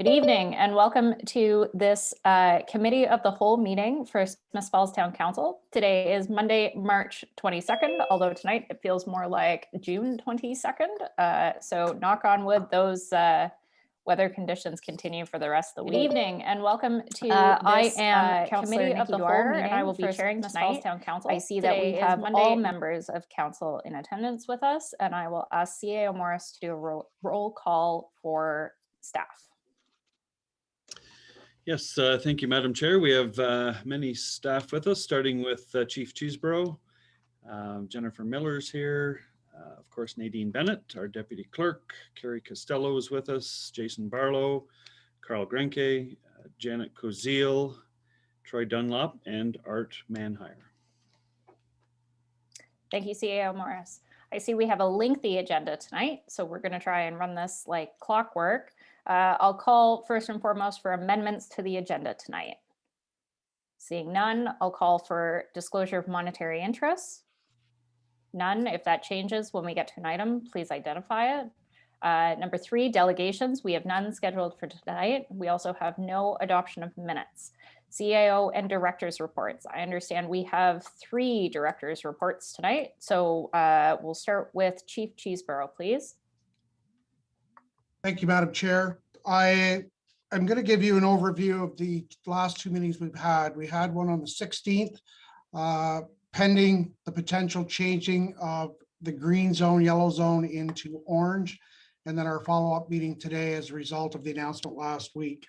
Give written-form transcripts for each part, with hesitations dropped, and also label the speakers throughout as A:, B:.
A: Good evening and welcome to this Committee of the Whole meeting for Smith Falls Town Council. Today is Monday, March 22nd, although tonight it feels more like June 22nd. So knock on wood, those weather conditions continue for the rest of the week. Good evening and welcome to I am Committee of the Whole meeting, and I will be chairing tonight. Town Council. I see that we have all members of council in attendance with us, and I will ask CAO Morris to do a roll call for staff.
B: Yes, thank you, Madam Chair. We have many staff with us, starting with Chief Cheeseborough. Jennifer Miller's here. Of course, Nadine Bennett, our Deputy Clerk. Carrie Costello is with us. Jason Barlow, Carl Grenke, Janet Koziel, Troy Dunlop, and Art Manhire.
A: Thank you, CAO Morris. I see we have a lengthy agenda tonight, so we're going to try and run this like clockwork. I'll call first and foremost for amendments to the agenda tonight. Seeing none, I'll call for disclosure of monetary interests. None. If that changes when we get to an item, please identify it. Number 3, delegations. We have none scheduled for tonight. We also have no adoption of minutes. CAO and directors reports. I understand we have 3 directors reports tonight. So we'll start with Chief Cheeseborough, please.
C: Thank you, Madam Chair. I'm going to give you an overview of the last 2 meetings we've had. We had one on the 16th, pending the potential changing of the green zone, yellow zone into orange, and then our follow-up meeting today as a result of the announcement last week.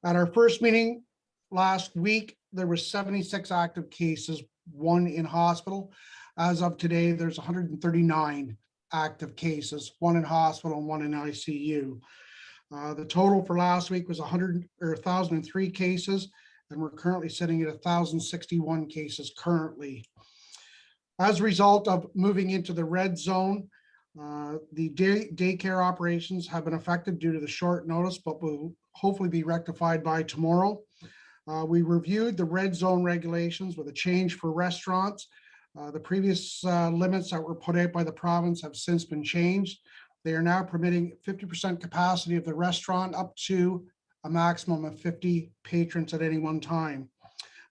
C: At our first meeting last week, there were 76 active cases, 1 in hospital. As of today, there's 139 active cases, 1 in hospital and 1 in ICU. The total for last week was 1,003 cases, and we're currently sitting at 1,061 cases currently. As a result of moving into the red zone, the daycare operations have been affected due to the short notice, but will hopefully be rectified by tomorrow. We reviewed the red zone regulations with a change for restaurants. The previous limits that were put out by the province have since been changed. They are now permitting 50% capacity of the restaurant up to a maximum of 50 patrons at any one time.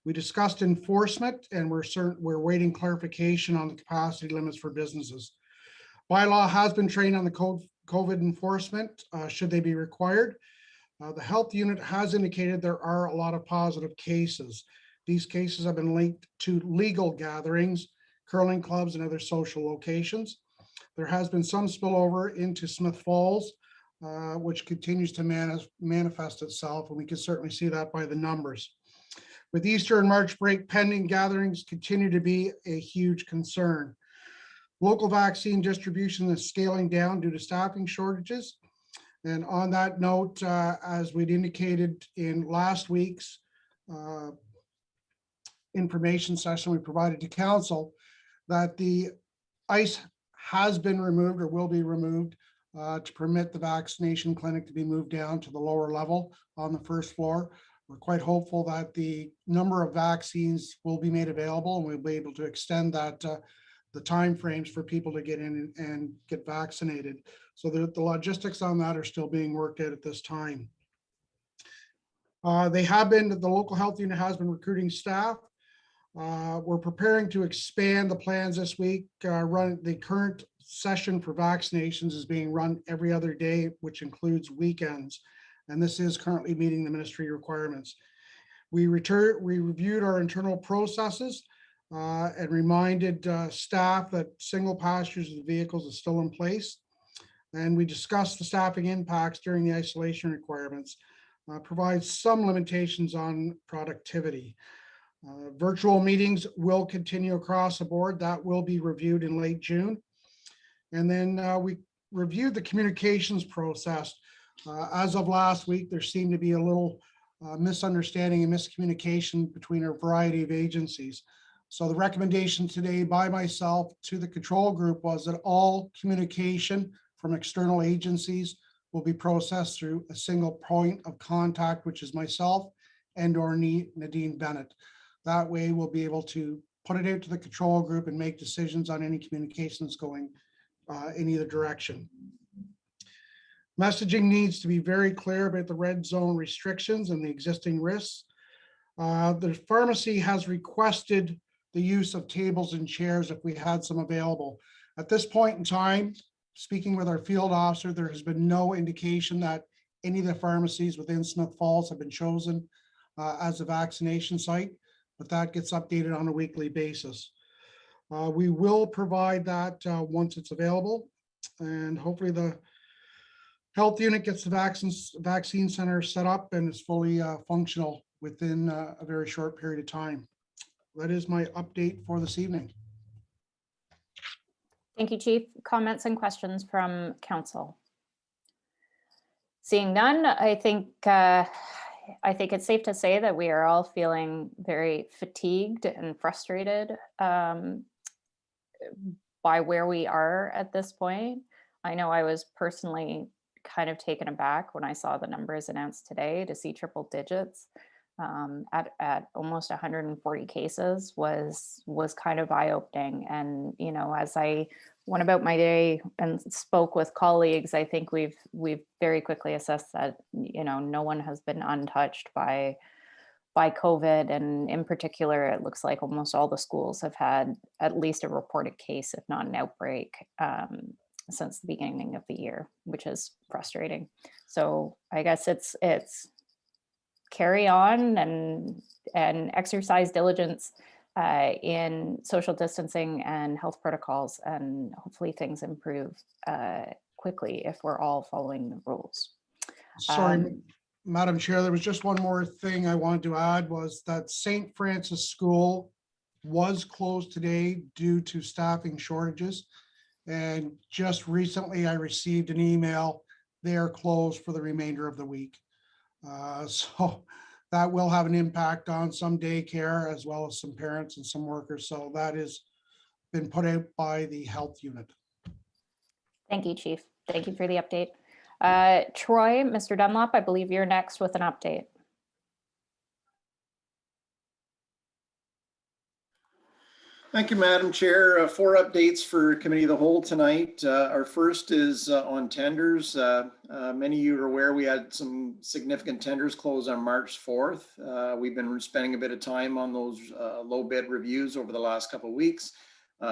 C: We discussed enforcement, and we're waiting clarification on the capacity limits for businesses. Bylaw has been trained on the COVID enforcement should they be required. The health unit has indicated there are a lot of positive cases. These cases have been linked to legal gatherings, curling clubs, and other social locations. There has been some spillover into Smith Falls, which continues to manifest itself, and we can certainly see that by the numbers. With Easter and March break pending, gatherings continue to be a huge concern. Local vaccine distribution is scaling down due to staffing shortages. And on that note, as we'd indicated in last week's information session we provided to council, that the ice has been removed or will be removed to permit the vaccination clinic to be moved down to the lower level on the first floor. We're quite hopeful that the number of vaccines will be made available, and we'll be able to extend that the time frames for people to get in and get vaccinated. So the logistics on that are still being worked out at this time. The local health unit has been recruiting staff. We're preparing to expand the plans this week. The current session for vaccinations is being run every other day, which includes weekends. And this is currently meeting the ministry requirements. We reviewed our internal processes and reminded staff that single passengers of the vehicles is still in place. And we discussed the staffing impacts during the isolation requirements, provides some limitations on productivity. Virtual meetings will continue across the board. That will be reviewed in late June. And then we reviewed the communications process. As of last week, there seemed to be a little misunderstanding and miscommunication between a variety of agencies. So the recommendation today by myself to the control group was that all communication from external agencies will be processed through a single point of contact, which is myself and/or Nadine Bennett. That way we'll be able to put it out to the control group and make decisions on any communications going in either direction. Messaging needs to be very clear about the red zone restrictions and the existing risks. The pharmacy has requested the use of tables and chairs if we had some available. At this point in time, speaking with our field officer, there has been no indication that any of the pharmacies within Smith Falls have been chosen as a vaccination site, but that gets updated on a weekly basis. We will provide that once it's available, and hopefully the health unit gets the vaccine center set up and is fully functional within a very short period of time. That is my update for this evening.
A: Thank you, Chief. Comments and questions from council? Seeing none, I think it's safe to say that we are all feeling very fatigued and frustrated by where we are at this point. I know I was personally kind of taken aback when I saw the numbers announced today. To see triple digits at almost 140 cases was kind of eye-opening. And you know, as I went about my day and spoke with colleagues, I think we've very quickly assessed that, you know, no one has been untouched by COVID, and in particular, it looks like almost all the schools have had at least a reported case, if not an outbreak, since the beginning of the year, which is frustrating. So I guess it's carry on and exercise diligence in social distancing and health protocols, and hopefully things improve quickly if we're all following the rules.
C: Sorry, Madam Chair, there was just one more thing I wanted to add, was that St. Francis School was closed today due to staffing shortages. And just recently I received an email, they are closed for the remainder of the week. So that will have an impact on some daycare as well as some parents and some workers. So that has been put out by the health unit.
A: Thank you, Chief. Thank you for the update. Troy, Mr. Dunlop, I believe you're next with an update.
D: Thank you, Madam Chair. 4 updates for Committee of the Whole tonight. Our first is on tenders. Many of you are aware we had some significant tenders close on March 4th. We've been spending a bit of time on those low bid reviews over the last couple of weeks.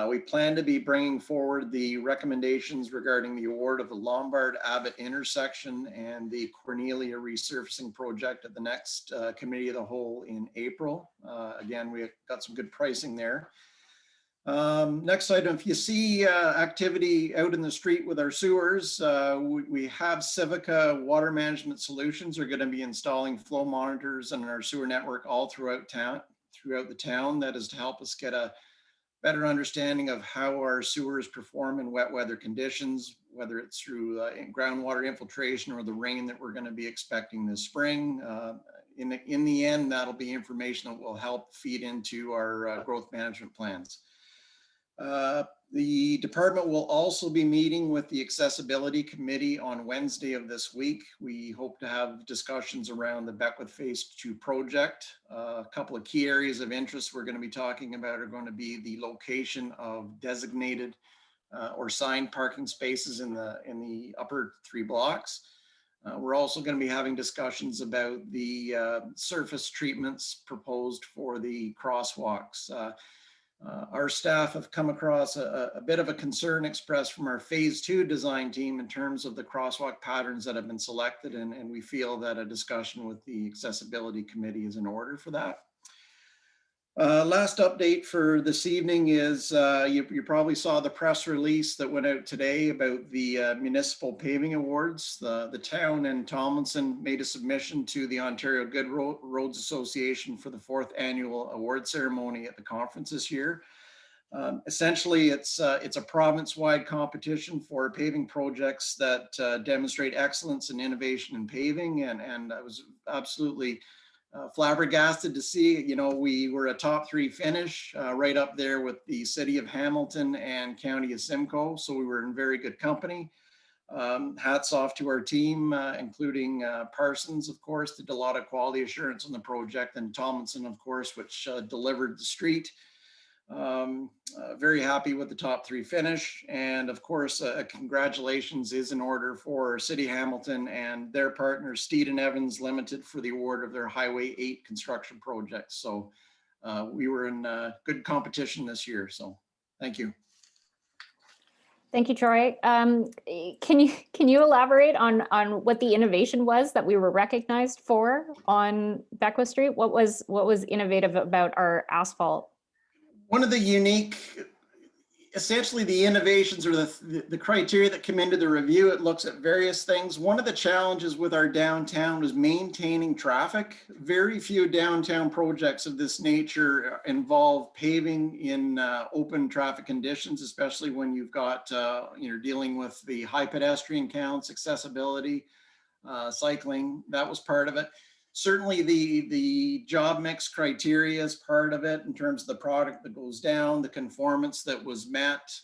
D: We plan to be bringing forward the recommendations regarding the award of the Lombard Abbott intersection and the Cornelia resurfacing project at the next Committee of the Whole in April. Again, we got some good pricing there. Next item, if you see activity out in the street with our sewers, we have Civica Water Management Solutions are going to be installing flow monitors in our sewer network all throughout the town. That is to help us get a better understanding of how our sewers perform in wet weather conditions, whether it's through groundwater infiltration or the rain that we're going to be expecting this spring. In the end, that'll be information that will help feed into our growth management plans. The department will also be meeting with the Accessibility Committee on Wednesday of this week. We hope to have discussions around the Beckwith Phase 2 project. A couple of key areas of interest we're going to be talking about are going to be the location of designated or signed parking spaces in the upper 3 blocks. We're also going to be having discussions about the surface treatments proposed for the crosswalks. Our staff have come across a bit of a concern expressed from our Phase 2 design team in terms of the crosswalk patterns that have been selected, and we feel that a discussion with the Accessibility Committee is in order for that. Last update for this evening is you probably saw the press release that went out today about the municipal paving awards. The town and Tomlinson made a submission to the Ontario Good Roads Association for the 4th annual award ceremony at the conference this year. Essentially, it's a province-wide competition for paving projects that demonstrate excellence and innovation in paving, and I was absolutely flabbergasted to see, you know, we were a top 3 finish right up there with the City of Hamilton and County of Simcoe. So we were in very good company. Hats off to our team, including Parsons, of course, that did a lot of quality assurance on the project, and Tomlinson, of course, which delivered the street. Very happy with the top 3 finish. And of course, congratulations is in order for City Hamilton and their partner, Steed and Evans Limited, for the award of their Highway 8 construction project. So we were in good competition this year. So thank you.
A: Thank you, Troy. Can you elaborate on what the innovation was that we were recognized for on Beckwith Street? What was innovative about our asphalt?
D: One of the unique, essentially the innovations or the criteria that come into the review, it looks at various things. One of the challenges with our downtown was maintaining traffic. Very few downtown projects of this nature involve paving in open traffic conditions, especially when you've got, you're dealing with the high pedestrian counts, accessibility, cycling. That was part of it. Certainly the job mix criteria is part of it in terms of the product that goes down, the conformance that was met,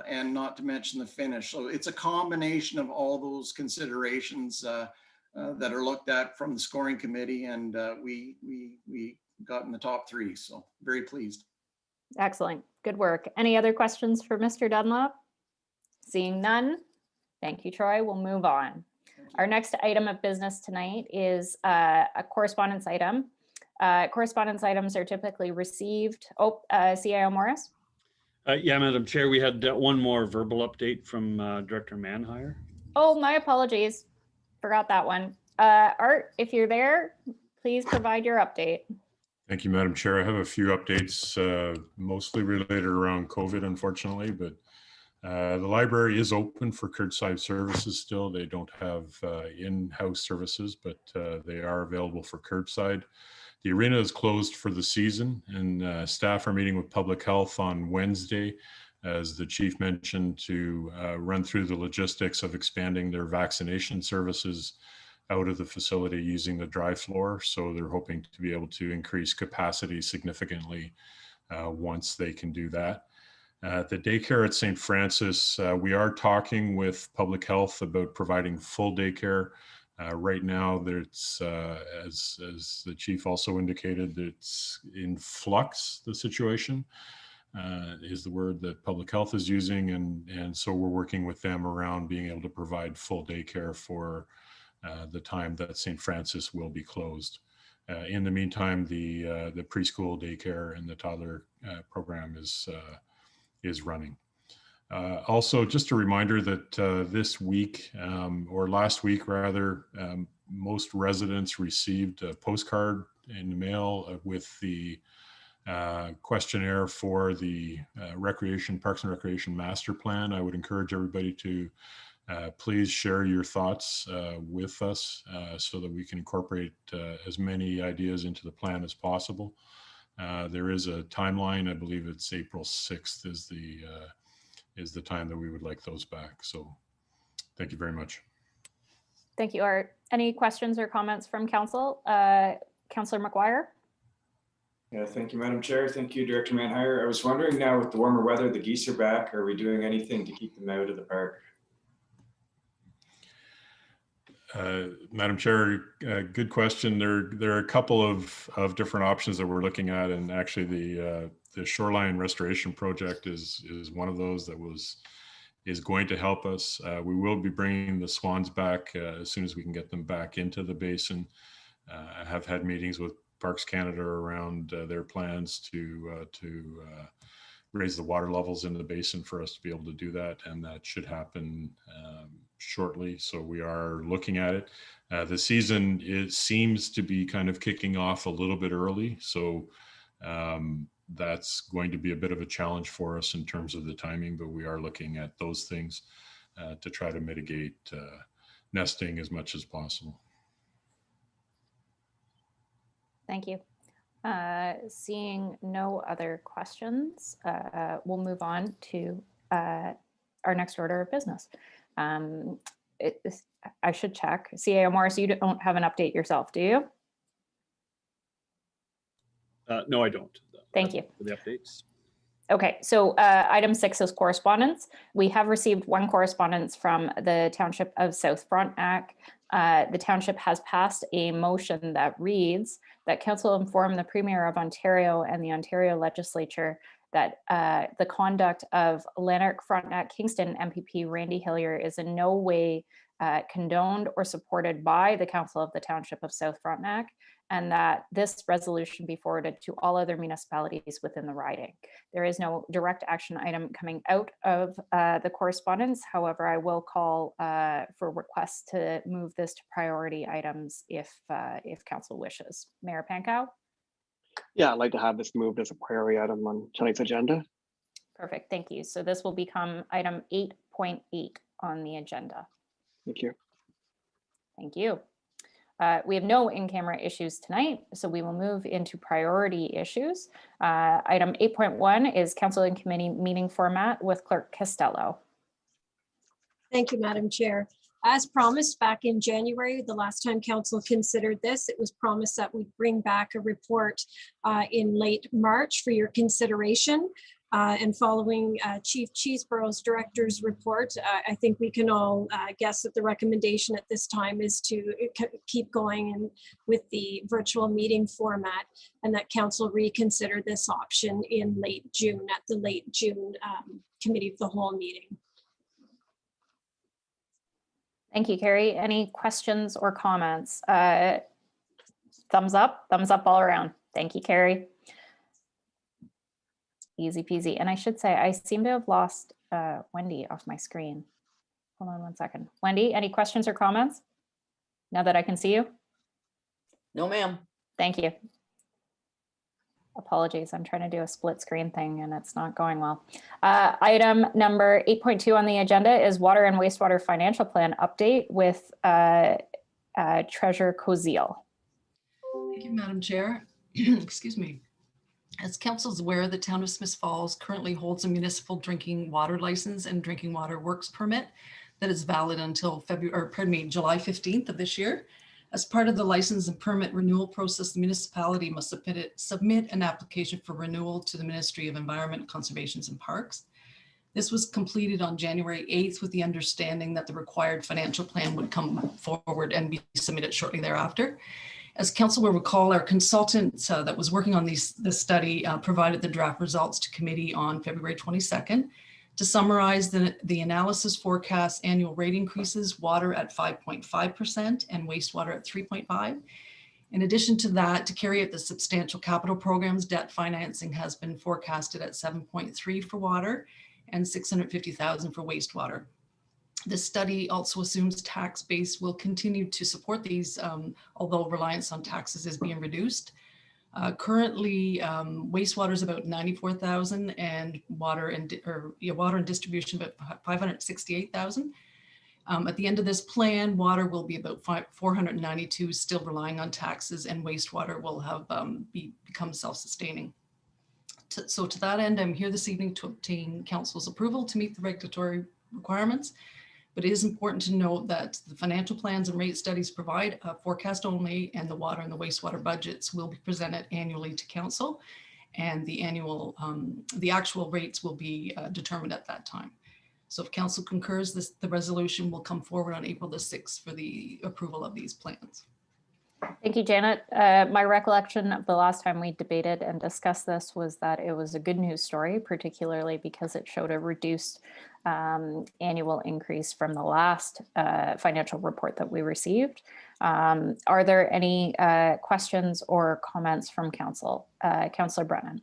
D: and not to mention the finish. So it's a combination of all those considerations that are looked at from the scoring committee, and we got in the top 3. So very pleased.
A: Excellent. Good work. Any other questions for Mr. Dunlop? Seeing none. Thank you, Troy. We'll move on. Our next item of business tonight is a correspondence item. Correspondence items are typically received. CIO Morris?
B: Yeah, Madam Chair, we had one more verbal update from Director Manhire.
A: Oh, my apologies. Forgot that one. Art, if you're there, please provide your update.
E: Thank you, Madam Chair. I have a few updates, mostly related around COVID, unfortunately, but the library is open for curbside services still. They don't have in-house services, but they are available for curbside. The arena is closed for the season, and staff are meeting with public health on Wednesday, as the chief mentioned, to run through the logistics of expanding their vaccination services out of the facility using the dry floor. So they're hoping to be able to increase capacity significantly once they can do that. At the daycare at St. Francis, we are talking with public health about providing full daycare. Right now, there's, as the chief also indicated, it's in flux, the situation is the word that public health is using. And so we're working with them around being able to provide full daycare for the time that St. Francis will be closed. In the meantime, the preschool daycare and the toddler program is running. Also, just a reminder that this week, or last week rather, most residents received a postcard in the mail with the questionnaire for the Parks and Recreation Master Plan. I would encourage everybody to please share your thoughts with us so that we can incorporate as many ideas into the plan as possible. There is a timeline. I believe it's April 6th is the time that we would like those back. So thank you very much.
A: Thank you, Art. Any questions or comments from council? Councillor McGuire?
F: Yeah, thank you, Madam Chair. Thank you, Director Manhire. I was wondering now with the warmer weather, the geese are back. Are we doing anything to keep them out of the park?
E: Madam Chair, good question. There are a couple of different options that we're looking at, and actually the shoreline restoration project is one of those that is going to help us. We will be bringing the swans back as soon as we can get them back into the basin. I have had meetings with Parks Canada around their plans to raise the water levels in the basin for us to be able to do that, and that should happen shortly. So we are looking at it. The season seems to be kind of kicking off a little bit early, so that's going to be a bit of a challenge for us in terms of the timing, but we are looking at those things to try to mitigate nesting as much as possible.
A: Thank you. Seeing no other questions, we'll move on to our next order of business. I should check. CAO Morris, you don't have an update yourself, do you?
B: No, I don't.
A: Thank you.
B: For the updates.
A: Okay, so item 6 is correspondence. We have received one correspondence from the Township of South Frontenac. The township has passed a motion that reads that council inform the Premier of Ontario and the Ontario Legislature that the conduct of Lanark Frontenac Kingston MPP Randy Hillier is in no way condoned or supported by the Council of the Township of South Frontenac, and that this resolution be forwarded to all other municipalities within the riding. There is no direct action item coming out of the correspondence. However, I will call for requests to move this to priority items if council wishes. Mayor Pankow?
G: Yeah, I'd like to have this moved as a priority item on tonight's agenda.
A: Perfect, thank you. So this will become item 8.8 on the agenda.
G: Thank you.
A: Thank you. We have no in-camera issues tonight, so we will move into priority issues. Item 8.1 is council and committee meeting format with Clerk Costello.
H: Thank you, Madam Chair. As promised back in January, the last time council considered this, it was promised that we'd bring back a report in late March for your consideration. And following Chief Cheeseborough's director's report, I think we can all guess that the recommendation at this time is to keep going with the virtual meeting format, and that council reconsider this option in late June at the late June Committee of the Whole meeting.
A: Thank you, Carrie. Any questions or comments? Thumbs up all around. Thank you, Carrie. Easy peasy. And I should say, I seem to have lost Wendy off my screen. Hold on one second. Wendy, any questions or comments? Now that I can see you?
I: No, ma'am.
A: Thank you. Apologies, I'm trying to do a split screen thing and it's not going well. Item number 8.2 on the agenda is water and wastewater financial plan update with Treasurer Koziel.
I: Thank you, Madam Chair. Excuse me. As council is aware, the town of Smith Falls currently holds a municipal drinking water license and drinking water works permit that is valid until July 15th of this year. As part of the license and permit renewal process, the municipality must submit an application for renewal to the Ministry of Environment, Conservation and Parks. This was completed on January 8th with the understanding that the required financial plan would come forward and be submitted shortly thereafter. As council will recall, our consultant that was working on this study provided the draft results to committee on February 22nd. To summarize, the analysis forecasts annual rate increases, water at 5.5% and wastewater at 3.5%. In addition to that, to carry out the substantial capital programs, debt financing has been forecasted at 7.3 for water and 650,000 for wastewater. This study also assumes tax base will continue to support these, although reliance on taxes is being reduced. Currently, wastewater is about 94,000 and water and distribution about 568,000. At the end of this plan, water will be about 492, still relying on taxes, and wastewater will have become self-sustaining. So to that end, I'm here this evening to obtain council's approval to meet the regulatory requirements. But it is important to note that the financial plans and rate studies provide a forecast only, and the water and the wastewater budgets will be presented annually to council, and the actual rates will be determined at that time. So if council concurs, the resolution will come forward on April the 6th for the approval of these plans.
A: Thank you, Janet. My recollection of the last time we debated and discussed this was that it was a good news story, particularly because it showed a reduced annual increase from the last financial report that we received. Are there any questions or comments from council? Councillor Brennan.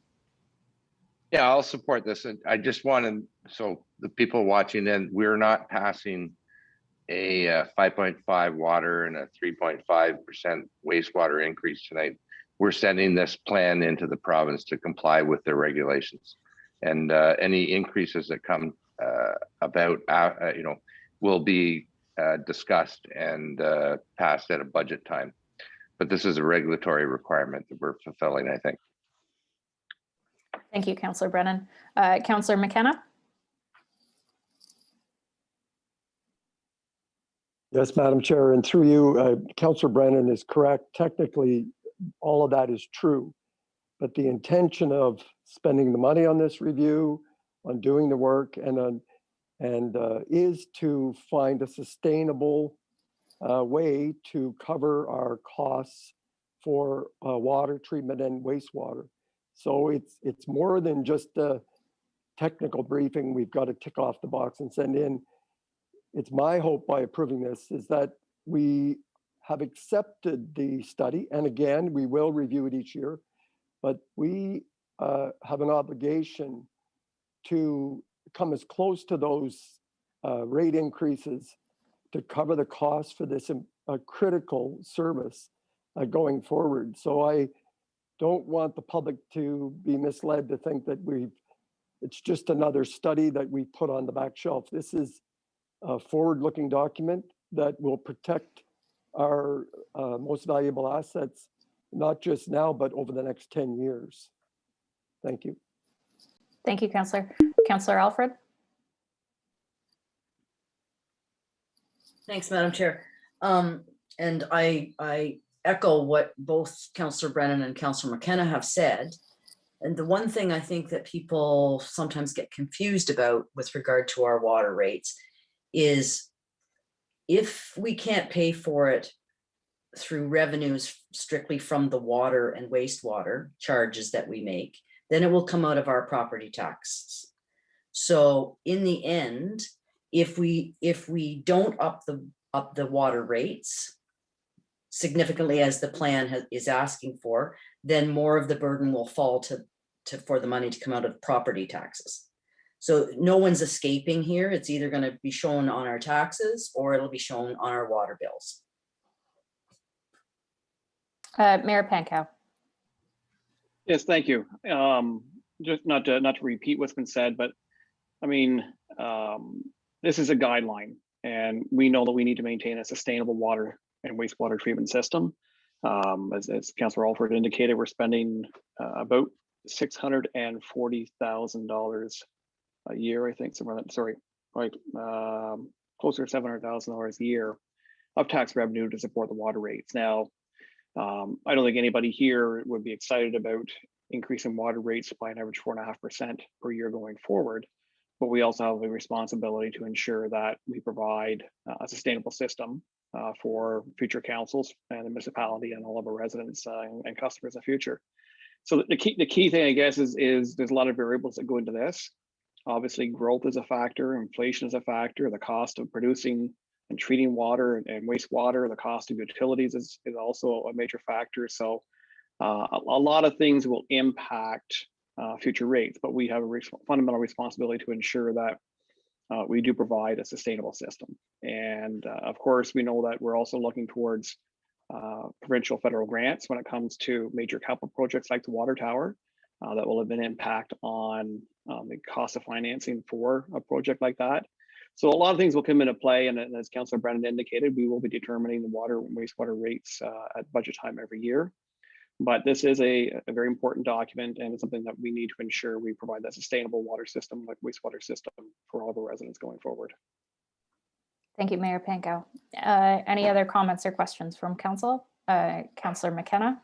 J: Yeah, I'll support this. And I just wanted, so the people watching in, we're not passing a 5.5 water and a 3.5% wastewater increase tonight. We're sending this plan into the province to comply with their regulations, and any increases that come about, will be discussed and passed at a budget time. But this is a regulatory requirement that we're fulfilling, I think.
A: Thank you, Councillor Brennan. Councillor McKenna.
K: Yes, Madam Chair, and through you, Councillor Brennan is correct. Technically, all of that is true, but the intention of spending the money on this review, on doing the work, and is to find a sustainable way to cover our costs for water treatment and wastewater. So it's more than just a technical briefing we've got to tick off the box and send in. It's my hope by approving this is that we have accepted the study, and again, we will review it each year, but we have an obligation to come as close to those rate increases to cover the cost for this critical service going forward. So I don't want the public to be misled to think that it's just another study that we put on the back shelf. This is a forward-looking document that will protect our most valuable assets, not just now, but over the next 10 years. Thank you.
A: Thank you, Councillor. Councillor Alfred?
L: Thanks, Madam Chair. And I echo what both Councillor Brennan and Councillor McKenna have said. And the one thing I think that people sometimes get confused about with regard to our water rates is if we can't pay for it through revenues strictly from the water and wastewater charges that we make, then it will come out of our property taxes. So in the end, if we don't up the water rates significantly as the plan is asking for, then more of the burden will fall for the money to come out of property taxes. So no one's escaping here. It's either going to be shown on our taxes or it'll be shown on our water bills.
A: Mayor Pankow.
G: Yes, thank you. Just not to repeat what's been said, but I mean, this is a guideline, and we know that we need to maintain a sustainable water and wastewater treatment system. As Councillor Alford indicated, we're spending about $640,000 a year, I think, closer to $700,000 a year of tax revenue to support the water rates. Now, I don't think anybody here would be excited about increasing water rates by an average 4.5% per year going forward, but we also have a responsibility to ensure that we provide a sustainable system for future councils and the municipality and all of our residents and customers in the future. So the key thing, I guess, is there's a lot of variables that go into this. Obviously, growth is a factor, inflation is a factor, the cost of producing and treating water and wastewater, the cost of utilities is also a major factor. So a lot of things will impact future rates, but we have a fundamental responsibility to ensure that we do provide a sustainable system. And of course, we know that we're also looking towards provincial federal grants when it comes to major capital projects like the water tower. That will have an impact on the cost of financing for a project like that. So a lot of things will come into play, and as Councillor Brennan indicated, we will be determining the water and wastewater rates at budget time every year. But this is a very important document, and it's something that we need to ensure we provide that sustainable water system, like wastewater system, for all of our residents going forward.
A: Thank you, Mayor Pankow. Any other comments or questions from council? Councillor McKenna.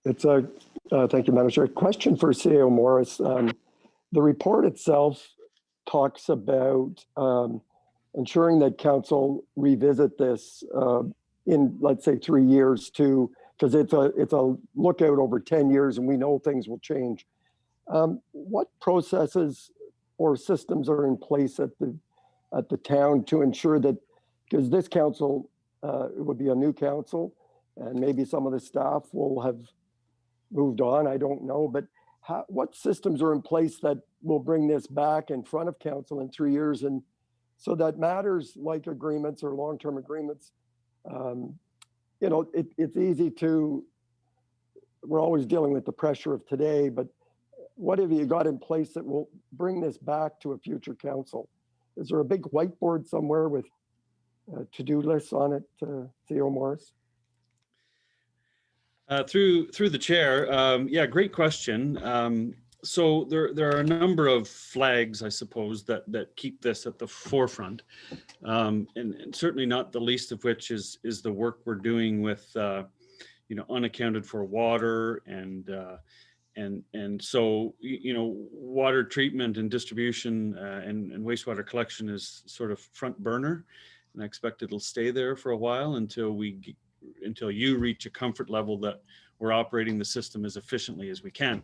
K: It's a thank you, Madam Chair. Question for CEO Morris. The report itself talks about ensuring that council revisit this in, let's say, 3 years because it's a lookout over 10 years, and we know things will change. What processes or systems are in place at the town to ensure that, because this council, it would be a new council, and maybe some of the staff will have moved on, I don't know, but what systems are in place that will bring this back in front of council in 3 years, and so that matters like agreements or long-term agreements, it's easy to, we're always dealing with the pressure of today, but what have you got in place that will bring this back to a future council? Is there a big whiteboard somewhere with to-do lists on it, CEO Morris?
B: Through the chair, yeah, great question. So there are a number of flags, I suppose, that keep this at the forefront, and certainly not the least of which is the work we're doing with unaccounted for water and so water treatment and distribution and wastewater collection is sort of front burner, and I expect it'll stay there for a while until we until you reach a comfort level that we're operating the system as efficiently as we can.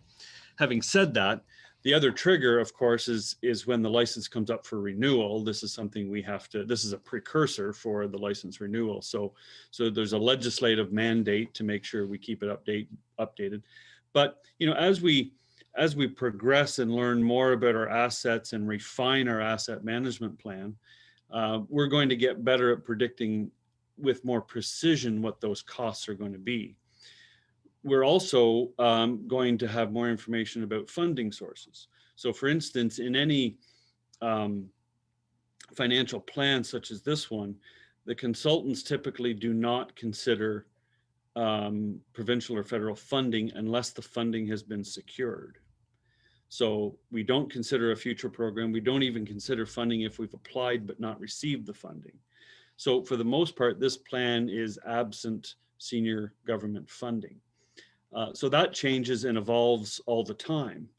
B: Having said that, the other trigger, of course, is when the license comes up for renewal. This is something we have to, this is a precursor for the license renewal. So there's a legislative mandate to make sure we keep it updated. But, you know, as we progress and learn more about our assets and refine our asset management plan, we're going to get better at predicting with more precision what those costs are going to be. We're also going to have more information about funding sources. So for instance, in any financial plan such as this one, the consultants typically do not consider provincial or federal funding unless the funding has been secured. So we don't consider a future program. We don't even consider funding if we've applied but not received the funding. So for the most part, this plan is absent senior government funding. So that changes and evolves all the time.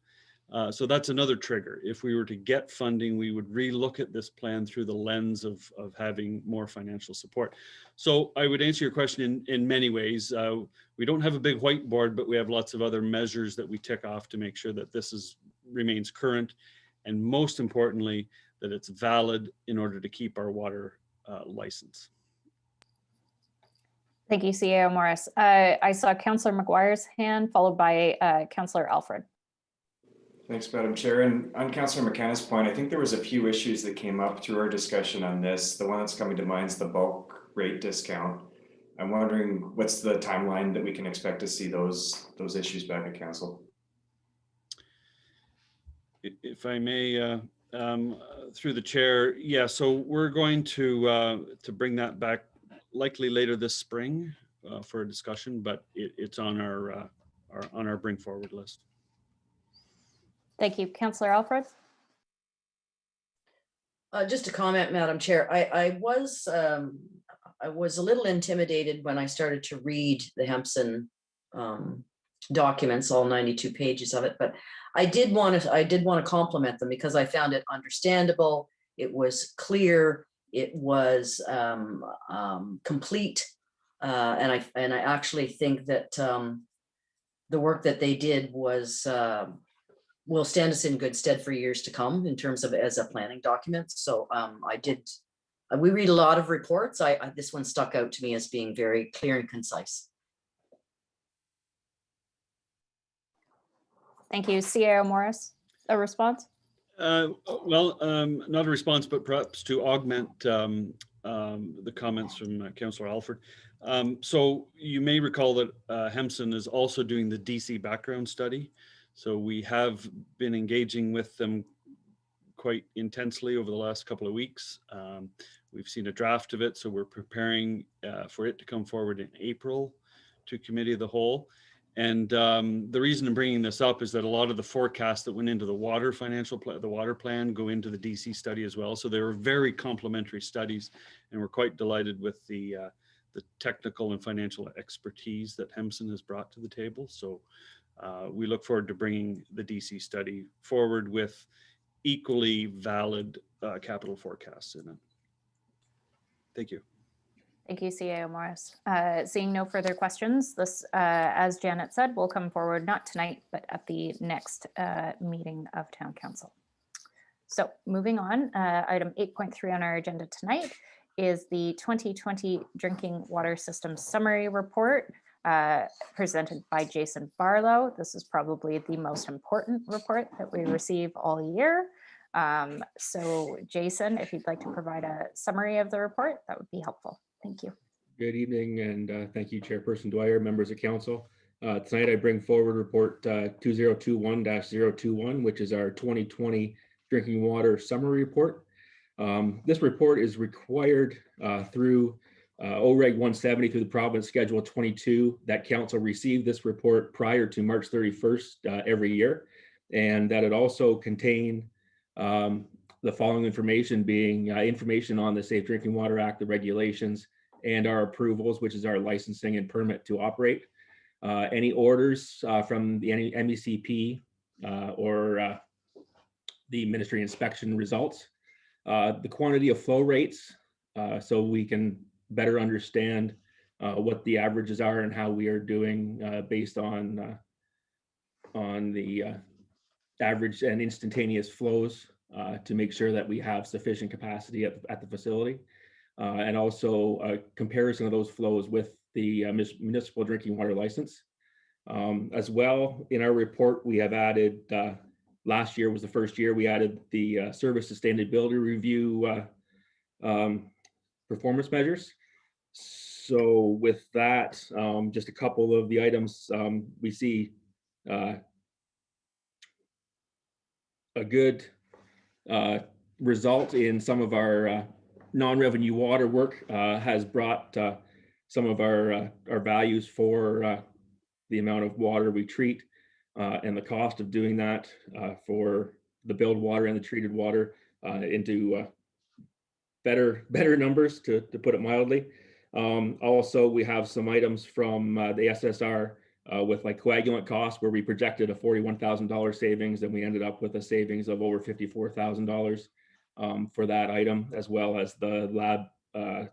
B: So that's another trigger. If we were to get funding, we would relook at this plan through the lens of having more financial support. So I would answer your question in many ways. We don't have a big whiteboard, but we have lots of other measures that we tick off to make sure that this remains current, and most importantly, that it's valid in order to keep our water license.
A: Thank you, CAO Morris. I saw Councillor McGuire's hand followed by Councillor Alfred.
F: Thanks, Madam Chair. And on Councillor McKenna's point, I think there was a few issues that came up through our discussion on this. The one that's coming to mind is the bulk rate discount. I'm wondering what's the timeline that we can expect to see those issues back at council?
B: If I may, through the chair, yeah. So we're going to bring that back likely later this spring for a discussion, but it's on our bring forward list.
A: Thank you. Councillor Alfred?
L: Just a comment, Madam Chair. I was a little intimidated when I started to read the Hempson documents, all 92 pages of it, but I did want to compliment them because I found it understandable. It was clear. It was complete, and I actually think that the work that they did was will stand us in good stead for years to come in terms of as a planning document. So we read a lot of reports. This one stuck out to me as being very clear and concise.
A: Thank you. CAO Morris, a response?
B: Well, not a response, but perhaps to augment the comments from Councillor Alfred. So you may recall that Hempson is also doing the DC background study. So we have been engaging with them quite intensely over the last couple of weeks. We've seen a draft of it, so we're preparing for it to come forward in April to Committee of the Whole. And the reason I'm bringing this up is that a lot of the forecasts that went into the water the water plan go into the DC study as well. So they were very complementary studies, and we're quite delighted with the technical and financial expertise that Hempson has brought to the table. So we look forward to bringing the DC study forward with equally valid capital forecasts in it. Thank you.
A: Thank you, CAO Morris. Seeing no further questions, this, as Janet said, will come forward not tonight, but at the next meeting of Town Council. So moving on, item 8.3 on our agenda tonight is the 2020 Drinking Water System Summary Report presented by Jason Barlow. This is probably the most important report that we receive all year. So Jason, if you'd like to provide a summary of the report, that would be helpful. Thank you.
M: Good evening, and thank you, Chairperson Dwyer, members of council. Tonight I bring forward report 2021-021, which is our 2020 Drinking Water Summary Report. This report is required through OREG 170 through the province Schedule 22 that council receive this report prior to March 31st every year, and that it also contain the following information being information on the Safe Drinking Water Act, the regulations, and our approvals, which is our licensing and permit to operate. Any orders from the MECP or the ministry inspection results, the quantity of flow rates, so we can better understand what the averages are and how we are doing based on the average and instantaneous flows to make sure that we have sufficient capacity at the facility. And also a comparison of those flows with the municipal drinking water license. As well, in our report, we have added, last year was the first year we added the service sustainability review performance measures. So with that, just a couple of the items, we see a good result in some of our non-revenue water work has brought some of our values for the amount of water we treat and the cost of doing that for the billed water and the treated water into better numbers, to put it mildly. Also, we have some items from the SSR with like coagulant costs, where we projected a $41,000 savings and we ended up with a savings of over $54,000 for that item, as well as the lab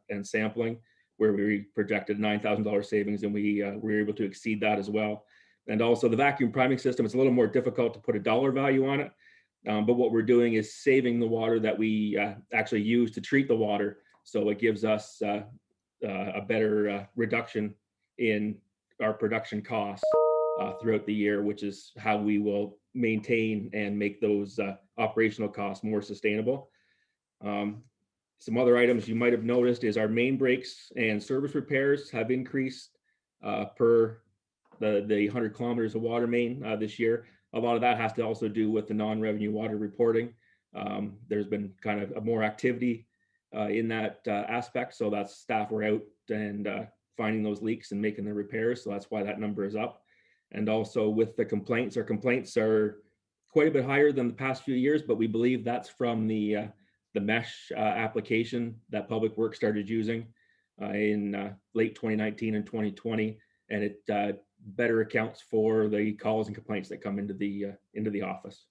M: and sampling, where we projected $9,000 savings and we were able to exceed that as well. And also the vacuum priming system, it's a little more difficult to put a dollar value on it. But what we're doing is saving the water that we actually use to treat the water. So it gives us a better reduction in our production costs throughout the year, which is how we will maintain and make those operational costs more sustainable. Some other items you might have noticed is our main breaks and service repairs have increased per the 100 kilometers of water main this year. A lot of that has to also do with the non-revenue water reporting. There's been kind of more activity in that aspect. So that's staff were out and finding those leaks and making the repairs. So that's why that number is up. And also with the complaints, our complaints are quite a bit higher than the past few years, but we believe that's from the mesh application that Public Works started using in late 2019 and 2020. And it better accounts for the calls and complaints that come into the office.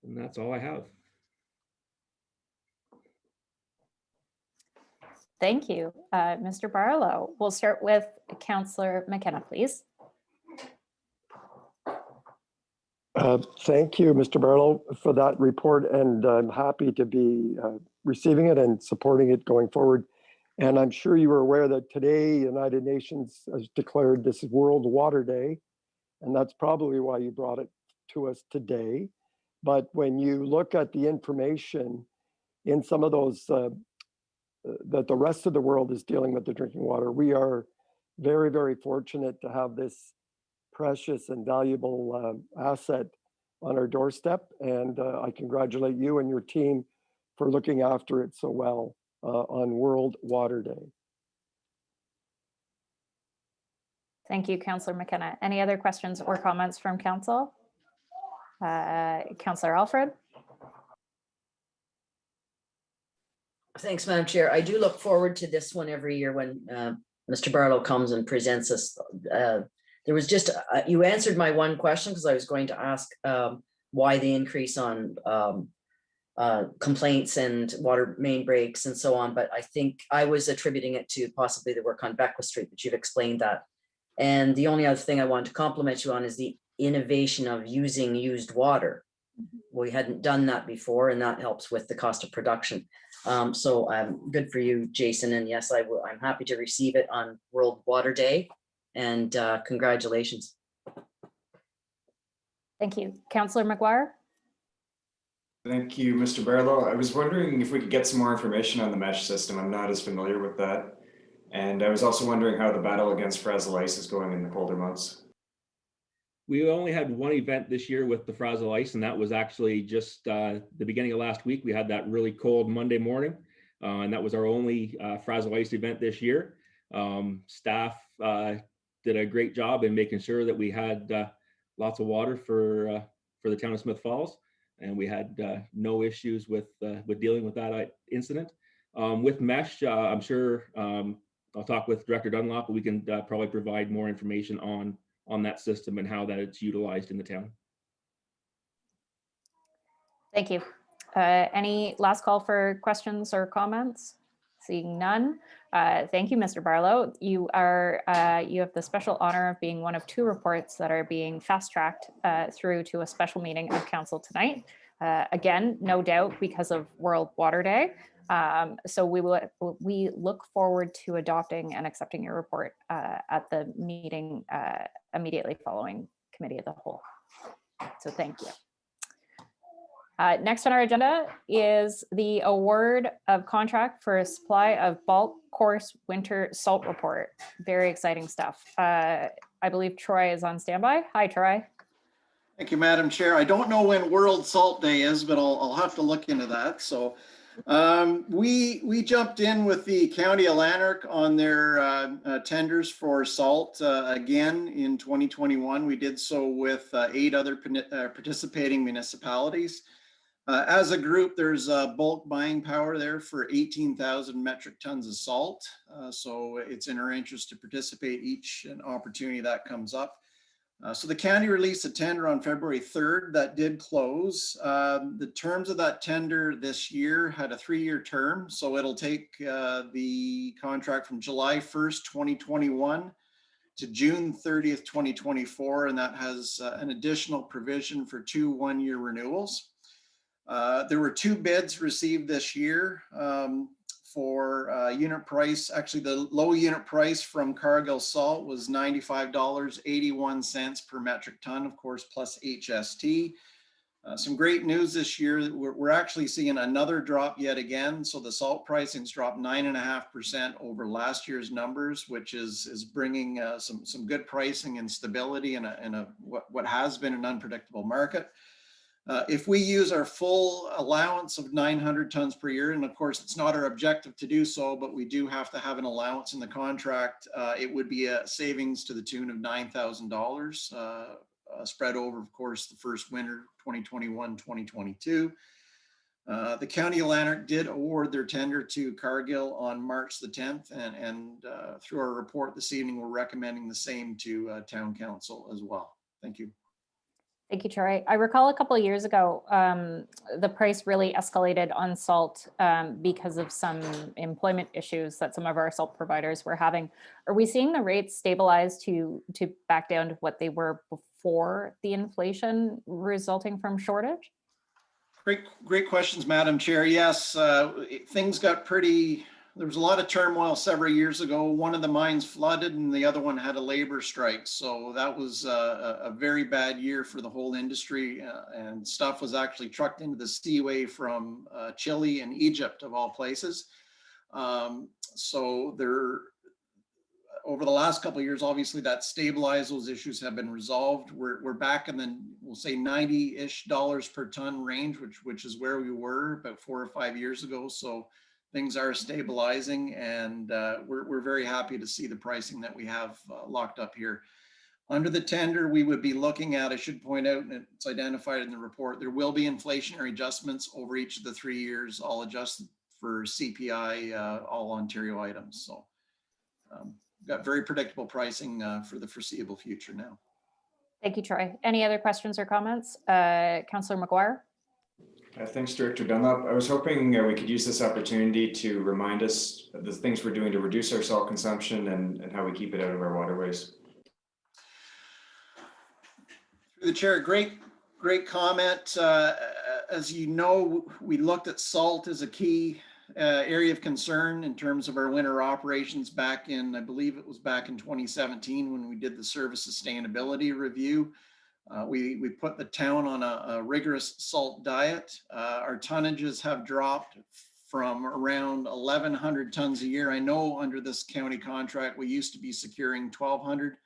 M: And that's all I have.
A: Thank you, Mr. Barlow. We'll start with Councillor McKenna, please.
K: Thank you, Mr. Barlow, for that report, and I'm happy to be receiving it and supporting it going forward. And I'm sure you are aware that today, United Nations has declared this World Water Day, and that's probably why you brought it to us today. But when you look at the information in some of those that the rest of the world is dealing with the drinking water, we are very, very fortunate to have this precious and valuable asset on our doorstep. And I congratulate you and your team for looking after it so well on World Water Day.
A: Thank you, Councillor McKenna. Any other questions or comments from council? Councillor Alfred?
L: Thanks, Madam Chair. I do look forward to this one every year when Mr. Barlow comes and presents us. There was just, you answered my one question, because I was going to ask why the increase on complaints and water main breaks and so on, but I think I was attributing it to possibly the work on Beckwith Street, but you've explained that. And the only other thing I wanted to compliment you on is the innovation of using used water. We hadn't done that before, and that helps with the cost of production. So good for you, Jason. And yes, I'm happy to receive it on World Water Day. And congratulations.
A: Thank you. Councillor McGuire?
F: Thank you, Mr. Barlow. I was wondering if we could get some more information on the mesh system. I'm not as familiar with that. And I was also wondering how the battle against frazzle ice is going in the colder months.
M: We only had one event this year with the frazzle ice, and that was actually just the beginning of last week. We had that really cold Monday morning, and that was our only frazzle ice event this year. Staff did a great job in making sure that we had lots of water for the town of Smith Falls, and we had no issues with dealing with that incident. With mesh, I'm sure I'll talk with Director Dunlop, but we can probably provide more information on that system and how that it's utilized in the town.
A: Thank you. Any last call for questions or comments? Seeing none, thank you, Mr. Barlow. You have the special honor of being one of 2 reports that are being fast-tracked through to a special meeting of council tonight. Again, no doubt because of World Water Day. So we look forward to adopting and accepting your report at the meeting immediately following committee of the whole. So thank you. Next on our agenda is the award of contract for a supply of bulk course winter salt report. Very exciting stuff. I believe Troy is on standby. Hi, Troy.
D: Thank you, Madam Chair. I don't know when World Salt Day is, but I'll have to look into that. So we jumped in with the County of Lanark on their tenders for salt again in 2021. We did so with 8 other participating municipalities. As a group, there's bulk buying power there for 18,000 metric tons of salt. So it's in our interest to participate each opportunity that comes up. So the county released a tender on February 3rd that did close. The terms of that tender this year had a 3-year term. So it'll take the contract from July 1st, 2021 to June 30th, 2024. And that has an additional provision for 2 1-year renewals. There were 2 bids received this year for unit price. Actually, the low unit price from Cargill Salt was $95.81 per metric ton, of course, plus HST. Some great news this year. We're actually seeing another drop yet again. So the salt pricing's dropped 9.5% over last year's numbers, which is bringing some good pricing and stability in what has been an unpredictable market. If we use our full allowance of 900 tons per year, and of course it's not our objective to do so, but we do have to have an allowance in the contract, it would be a savings to the tune of $9,000 spread over, of course, the first winter, 2021-2022. The County of Lanark did award their tender to Cargill on March the 10th, and through our report this evening, we're recommending the same to Town Council as well. Thank you.
A: Thank you, Troy. I recall a couple of years ago, the price really escalated on salt because of some employment issues that some of our salt providers were having. Are we seeing the rates stabilize to back down to what they were before the inflation resulting from shortage?
D: Great questions, Madam Chair. Yes, things got pretty. There was a lot of turmoil several years ago. One of the mines flooded and the other one had a labor strike. So that was a very bad year for the whole industry, and stuff was actually trucked into the seaway from Chile and Egypt, of all places. So there, over the last couple of years, obviously that stabilized, those issues have been resolved. We're back in the, we'll say $90-ish per ton range, which is where we were about 4 or 5 years ago. So things are stabilizing, and we're very happy to see the pricing that we have locked up here. Under the tender, we would be looking at, I should point out, and it's identified in the report, there will be inflationary adjustments over each of the 3 years, all adjusted for CPI, all Ontario items. So we've got very predictable pricing for the foreseeable future now.
A: Thank you, Troy. Any other questions or comments? Councillor McGuire?
F: Thanks, Director Dunlop. I was hoping we could use this opportunity to remind us of the things we're doing to reduce our salt consumption and how we keep it out of our waterways.
D: Through the chair, great comment. As you know, we looked at salt as a key area of concern in terms of our winter operations back in, I believe it was back in 2017 when we did the service sustainability review. We put the town on a rigorous salt diet. Our tonnages have dropped from around 1,100 tons a year. I know under this county contract, we used to be securing 1,200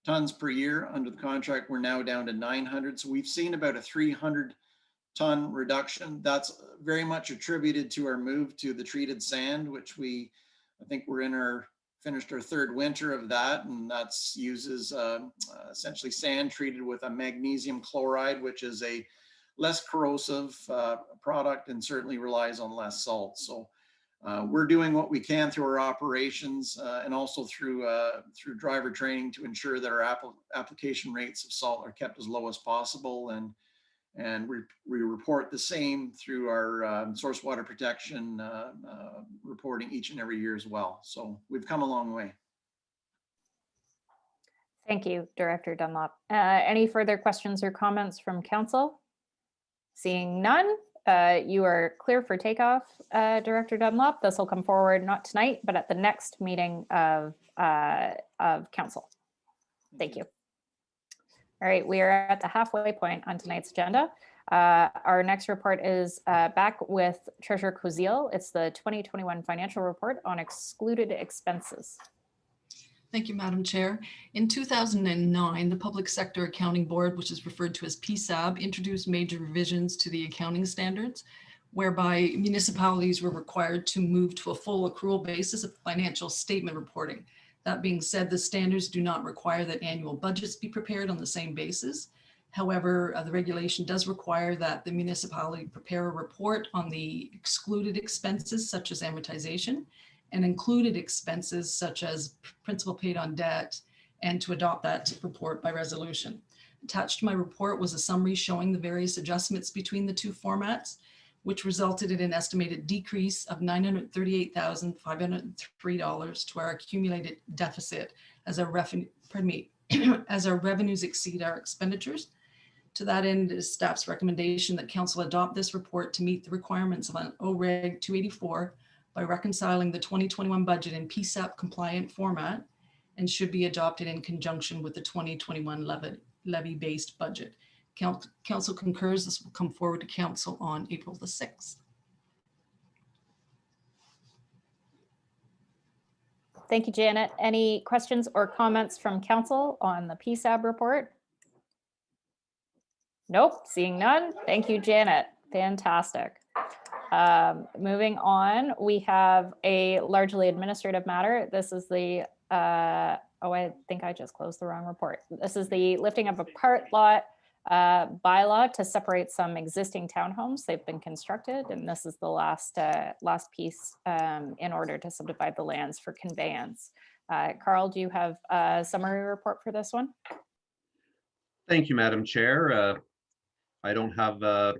D: tons per year. Under the contract, we're now down to 900. So we've seen about a 300-ton reduction. That's very much attributed to our move to the treated sand, which I think we're finished our 3rd winter of that, and that's uses essentially sand treated with a magnesium chloride, which is a less corrosive product and certainly relies on less salt. So we're doing what we can through our operations and also through driver training to ensure that our application rates of salt are kept as low as possible. And we report the same through our source water protection reporting each and every year as well. So we've come a long way.
A: Thank you, Director Dunlop. Any further questions or comments from council? Seeing none, you are clear for takeoff, Director Dunlop. This will come forward not tonight, but at the next meeting of council. Thank you. All right, we are at the halfway point on tonight's agenda. Our next report is back with Treasurer Koziel. It's the 2021 financial report on excluded expenses.
I: Thank you, Madam Chair. In 2009, the Public Sector Accounting Board, which is referred to as PSAB, introduced major revisions to the accounting standards, whereby municipalities were required to move to a full accrual basis of financial statement reporting. That being said, the standards do not require that annual budgets be prepared on the same basis. However, the regulation does require that the municipality prepare a report on the excluded expenses such as amortization and included expenses such as principal paid on debt, and to adopt that report by resolution. Attached to my report was a summary showing the various adjustments between the two formats, which resulted in an estimated decrease of $938,503 to our accumulated deficit as our as our revenues exceed our expenditures. To that end, it is staff's recommendation that council adopt this report to meet the requirements of an OREG 284 by reconciling the 2021 budget in PSAP compliant format, and should be adopted in conjunction with the 2021 levy-based budget. Council concurs this will come forward to council on April the 6th.
A: Thank you, Janet. Any questions or comments from council on the PSAB report? Nope, seeing none. Thank you, Janet. Fantastic. Moving on, we have a largely administrative matter. This is the, oh, I think I just closed the wrong report. This is the lifting of a part lot bylaw to separate some existing townhomes. They've been constructed, and this is the last piece in order to subdivide the lands for conveyance. Carl, do you have a summary report for this one?
N: Thank you, Madam Chair. I don't have a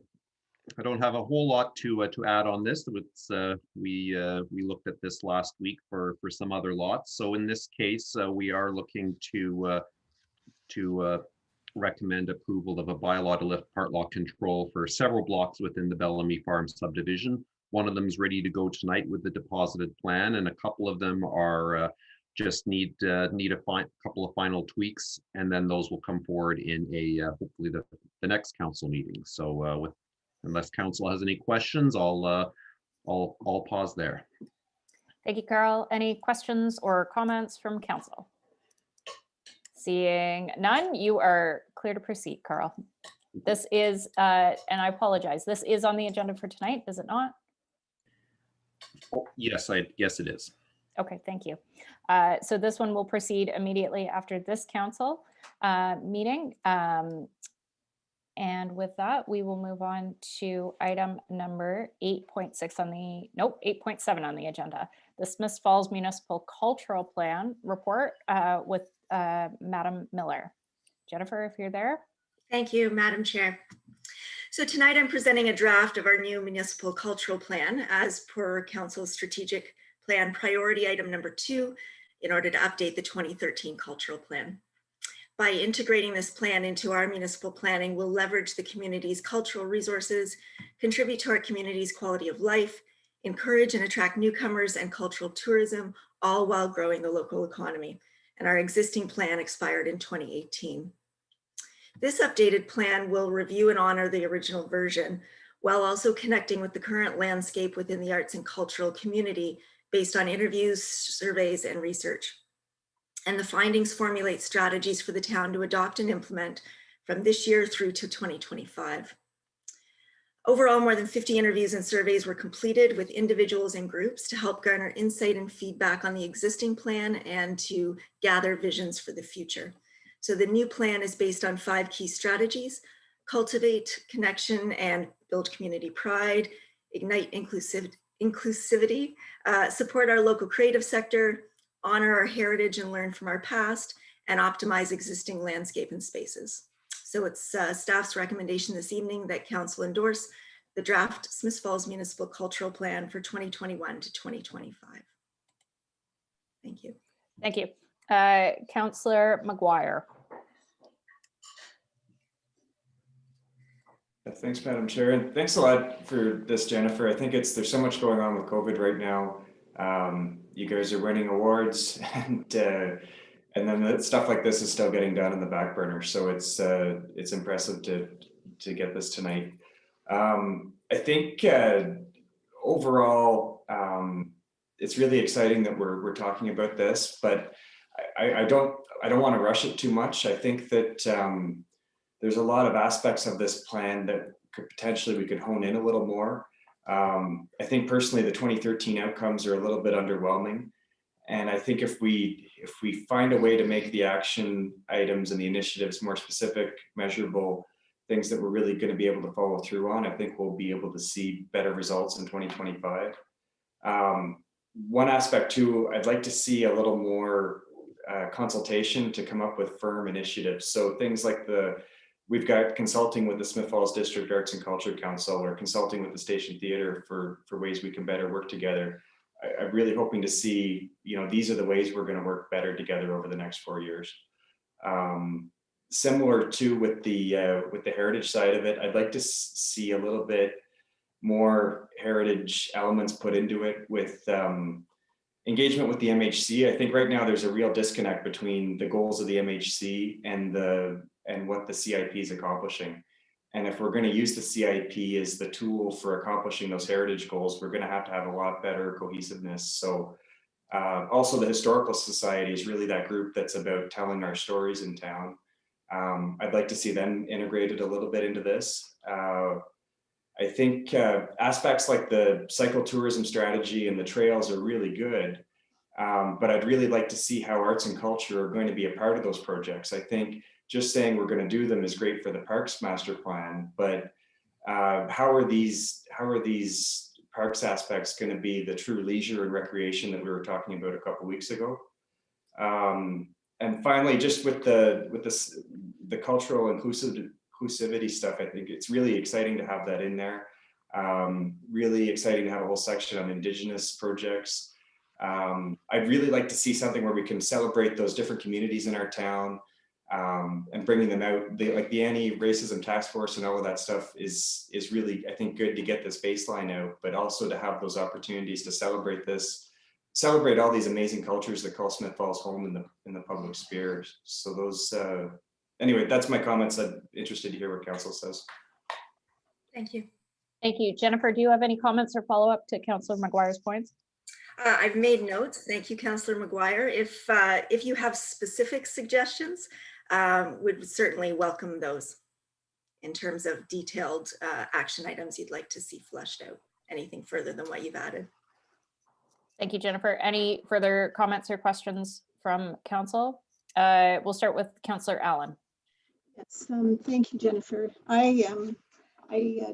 N: whole lot to add on this. It's, we looked at this last week for some other lots. So in this case, we are looking to recommend approval of a bylaw to lift part lot control for several blocks within the Bellamy Farm subdivision. One of them is ready to go tonight with the deposited plan, and a couple of them are just need a couple of final tweaks, and then those will come forward in a hopefully the next council meeting. So unless council has any questions, I'll pause there.
A: Thank you, Carl. Any questions or comments from council? Seeing none, you are clear to proceed, Carl. This is, and I apologize, this is on the agenda for tonight, is it not?
N: Oh, yes, yes, it is.
A: Okay, thank you. So this one will proceed immediately after this council meeting. And with that, we will move on to item number 8.6 on the, nope, 8.7 on the agenda. The Smiths Falls Municipal Cultural Plan report with Madam Miller. Jennifer, if you're there.
O: Thank you, Madam Chair. So tonight I'm presenting a draft of our new municipal cultural plan as per Council's strategic plan priority item number 2 in order to update the 2013 cultural plan. By integrating this plan into our municipal planning, we'll leverage the community's cultural resources, contribute to our community's quality of life, encourage and attract newcomers and cultural tourism, all while growing the local economy. And our existing plan expired in 2018. This updated plan will review and honor the original version, while also connecting with the current landscape within the arts and cultural community based on interviews, surveys, and research. And the findings formulate strategies for the town to adopt and implement from this year through to 2025. Overall, more than 50 interviews and surveys were completed with individuals and groups to help garner insight and feedback on the existing plan and to gather visions for the future. So the new plan is based on 5 key strategies: cultivate connection and build community pride, ignite inclusivity, support our local creative sector, honor our heritage and learn from our past, and optimize existing landscape and spaces. So it's staff's recommendation this evening that council endorse the draft Smiths Falls Municipal Cultural Plan for 2021 to 2025. Thank you.
A: Thank you. Councillor McGuire.
F: Thanks, Madam Chair, and thanks a lot for this, Jennifer. I think there's so much going on with COVID right now. You guys are winning awards, and then stuff like this is still getting done in the back burner. So it's impressive to get this tonight. I think overall, it's really exciting that we're talking about this, but I don't want to rush it too much. I think that there's a lot of aspects of this plan that we could hone in a little more. I think personally, the 2013 outcomes are a little bit underwhelming. And I think if we find a way to make the action items and the initiatives more specific, measurable, things that we're really going to be able to follow through on, I think we'll be able to see better results in 2025. One aspect too, I'd like to see a little more consultation to come up with firm initiatives. So things like we've got consulting with the Smith Falls District Arts and Culture Council, or consulting with the Station Theatre for ways we can better work together. I'm really hoping to see, these are the ways we're going to work better together over the next 4 years. Similar to with the heritage side of it, I'd like to see a little bit more heritage elements put into it with engagement with the MHC. I think right now there's a real disconnect between the goals of the MHC and what the CIP is accomplishing. And if we're going to use the CIP as the tool for accomplishing those heritage goals, we're going to have a lot better cohesiveness. So also the Historical Society is really that group that's about telling our stories in town. I'd like to see them integrated a little bit into this. I think aspects like the cycle tourism strategy and the trails are really good, but I'd really like to see how arts and culture are going to be a part of those projects. I think just saying we're going to do them is great for the Parks Master Plan, but how are these parks aspects going to be the true leisure and recreation that we were talking about a couple of weeks ago? And finally, just with the cultural inclusivity stuff, I think it's really exciting to have that in there. Really exciting to have a whole section on Indigenous projects. I'd really like to see something where we can celebrate those different communities in our town, and bringing them out. Like the Anti-Racism Task Force and all of that stuff is really, I think, good to get this baseline out, but also to have those opportunities to celebrate all these amazing cultures that call Smith Falls home in the public sphere. So those, anyway, that's my comments. I'm interested to hear what council says.
O: Thank you.
A: Thank you. Jennifer, do you have any comments or follow-up to Councillor McGuire's points?
O: I've made notes. Thank you, Councillor McGuire. If you have specific suggestions, would certainly welcome those in terms of detailed action items you'd like to see fleshed out. Anything further than what you've added.
A: Thank you, Jennifer. Any further comments or questions from council? We'll start with Councillor Allen.
P: Yes, thank you, Jennifer. I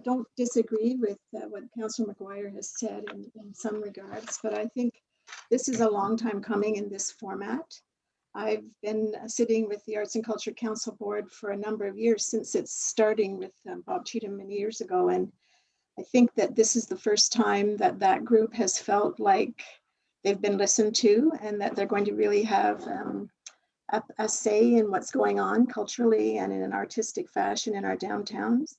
P: don't disagree with what Councillor McGuire has said in some regards, but I think this is a long time coming in this format. I've been sitting with the Arts and Culture Council Board for a number of years, since it's starting with Bob Cheatham many years ago. And I think that this is the first time that that group has felt like they've been listened to, and that they're going to really have a say in what's going on culturally and in an artistic fashion in our downtowns.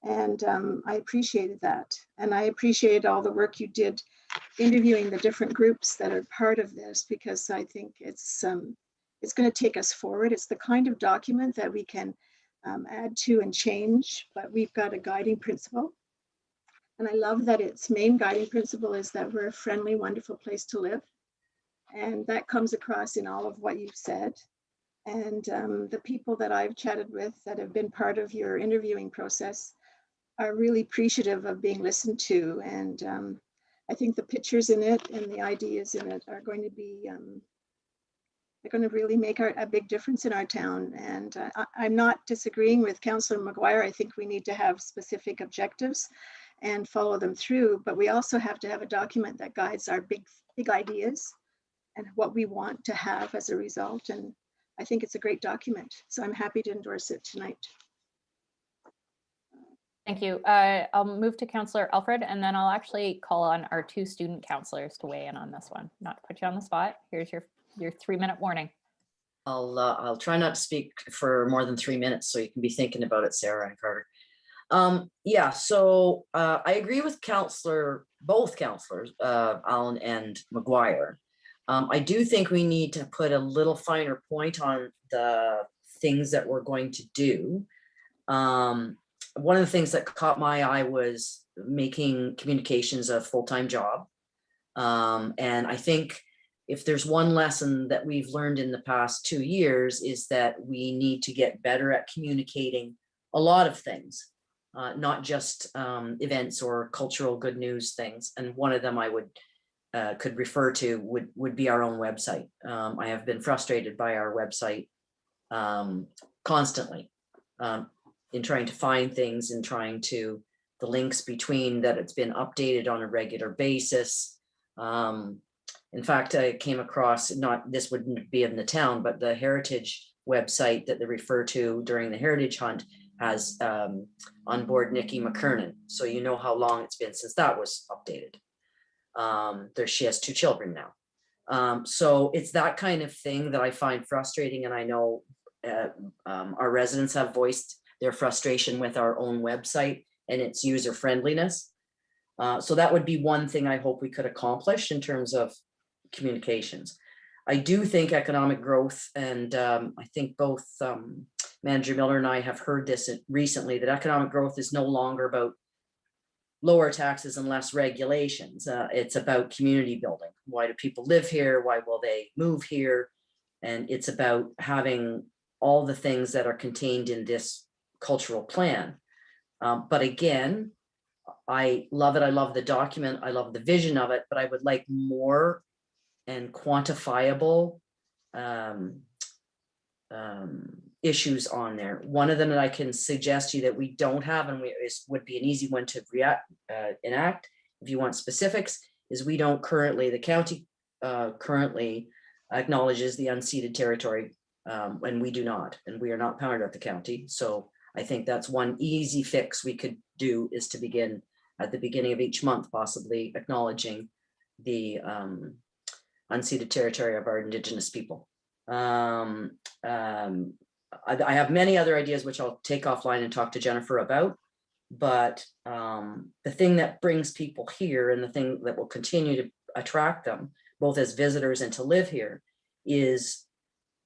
P: And I appreciated that. And I appreciated all the work you did interviewing the different groups that are part of this, because I think it's going to take us forward. It's the kind of document that we can add to and change, but we've got a guiding principle. And I love that its main guiding principle is that we're a friendly, wonderful place to live. And that comes across in all of what you've said. And the people that I've chatted with that have been part of your interviewing process are really appreciative of being listened to. And I think the pictures in it and the ideas in it are going to be, they're going to really make a big difference in our town. And I'm not disagreeing with Councillor McGuire. I think we need to have specific objectives and follow them through, but we also have to have a document that guides our big ideas and what we want to have as a result. And I think it's a great document, so I'm happy to endorse it tonight.
A: Thank you. I'll move to Councillor Alfred, and then I'll actually call on our 2 student councillors to weigh in on this one. Not to put you on the spot. Here's your 3-minute warning.
L: I'll try not to speak for more than 3 minutes, so you can be thinking about it, Sarah and Carter. Yeah, so I agree with both councillors, Allen and McGuire. I do think we need to put a little finer point on the things that we're going to do. One of the things that caught my eye was making communications a full-time job. And I think if there's one lesson that we've learned in the past 2 years is that we need to get better at communicating a lot of things, not just events or cultural good news things. And one of them I could refer to would be our own website. I have been frustrated by our website constantly in trying to find things and the links between that it's been updated on a regular basis. In fact, I came across, this wouldn't be in the town, but the Heritage website that they refer to during the Heritage Hunt has on board Nikki McKernan. So you know how long it's been since that was updated. She has 2 children now. So it's that kind of thing that I find frustrating. And I know our residents have voiced their frustration with our own website and its user friendliness. So that would be one thing I hope we could accomplish in terms of communications. I do think economic growth, and I think both Manager Miller and I have heard this recently, that economic growth is no longer about lower taxes and less regulations. It's about community building. Why do people live here? Why will they move here? And it's about having all the things that are contained in this cultural plan. But again, I love it. I love the document. I love the vision of it, but I would like more and quantifiable issues on there. One of them that I can suggest to you that we don't have, and would be an easy one to enact if you want specifics, is we don't currently, the county currently acknowledges the unceded territory, and we do not, and we are not part of the county. So I think that's one easy fix we could do, is to begin at the beginning of each month, possibly acknowledging the unceded territory of our Indigenous people. I have many other ideas which I'll take offline and talk to Jennifer about, but the thing that brings people here and the thing that will continue to attract them, both as visitors and to live here, is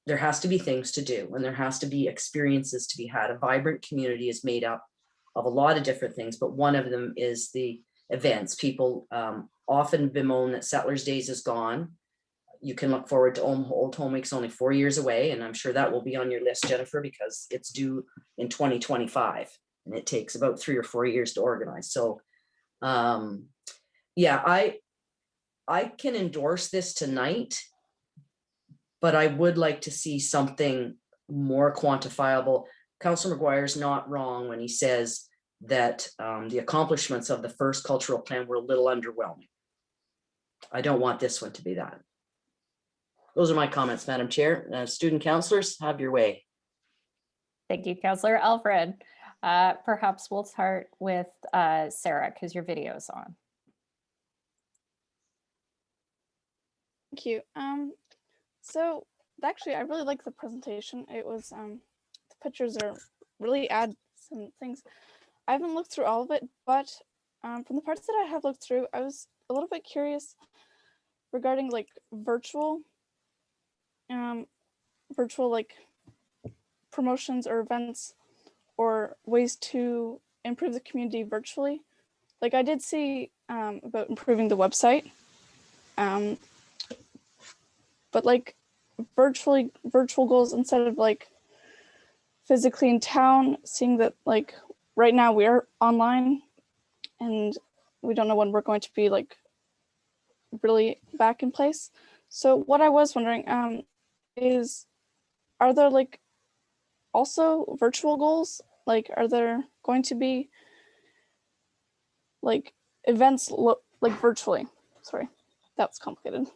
L: there has to be things to do and there has to be experiences to be had. A vibrant community is made up of a lot of different things, but one of them is the events. People often bemoan that Settlers Days is gone. You can look forward to Old Home Week's only 4 years away, and I'm sure that will be on your list, Jennifer, because it's due in 2025 and it takes about 3 or 4 years to organize. So yeah, I can endorse this tonight, but I would like to see something more quantifiable. Councillor McGuire is not wrong when he says that the accomplishments of the first cultural plan were a little underwhelming. I don't want this one to be that. Those are my comments, Madam Chair. Student councillors, have your way.
A: Thank you, Councillor Alfred. Perhaps we'll start with Sarah, because your video is on.
Q: Thank you. So actually, I really like the presentation. It was the pictures are really add some things. I haven't looked through all of it, but from the parts that I have looked through, I was a little bit curious regarding like virtual like promotions or events or ways to improve the community virtually. Like I did see about improving the website, but like virtual goals instead of like physically in town, seeing that like right now we are online and we don't know when we're going to be like really back in place. So what I was wondering is, are there like also virtual goals? Like, are there going to be like events like virtually? Sorry, that was complicated.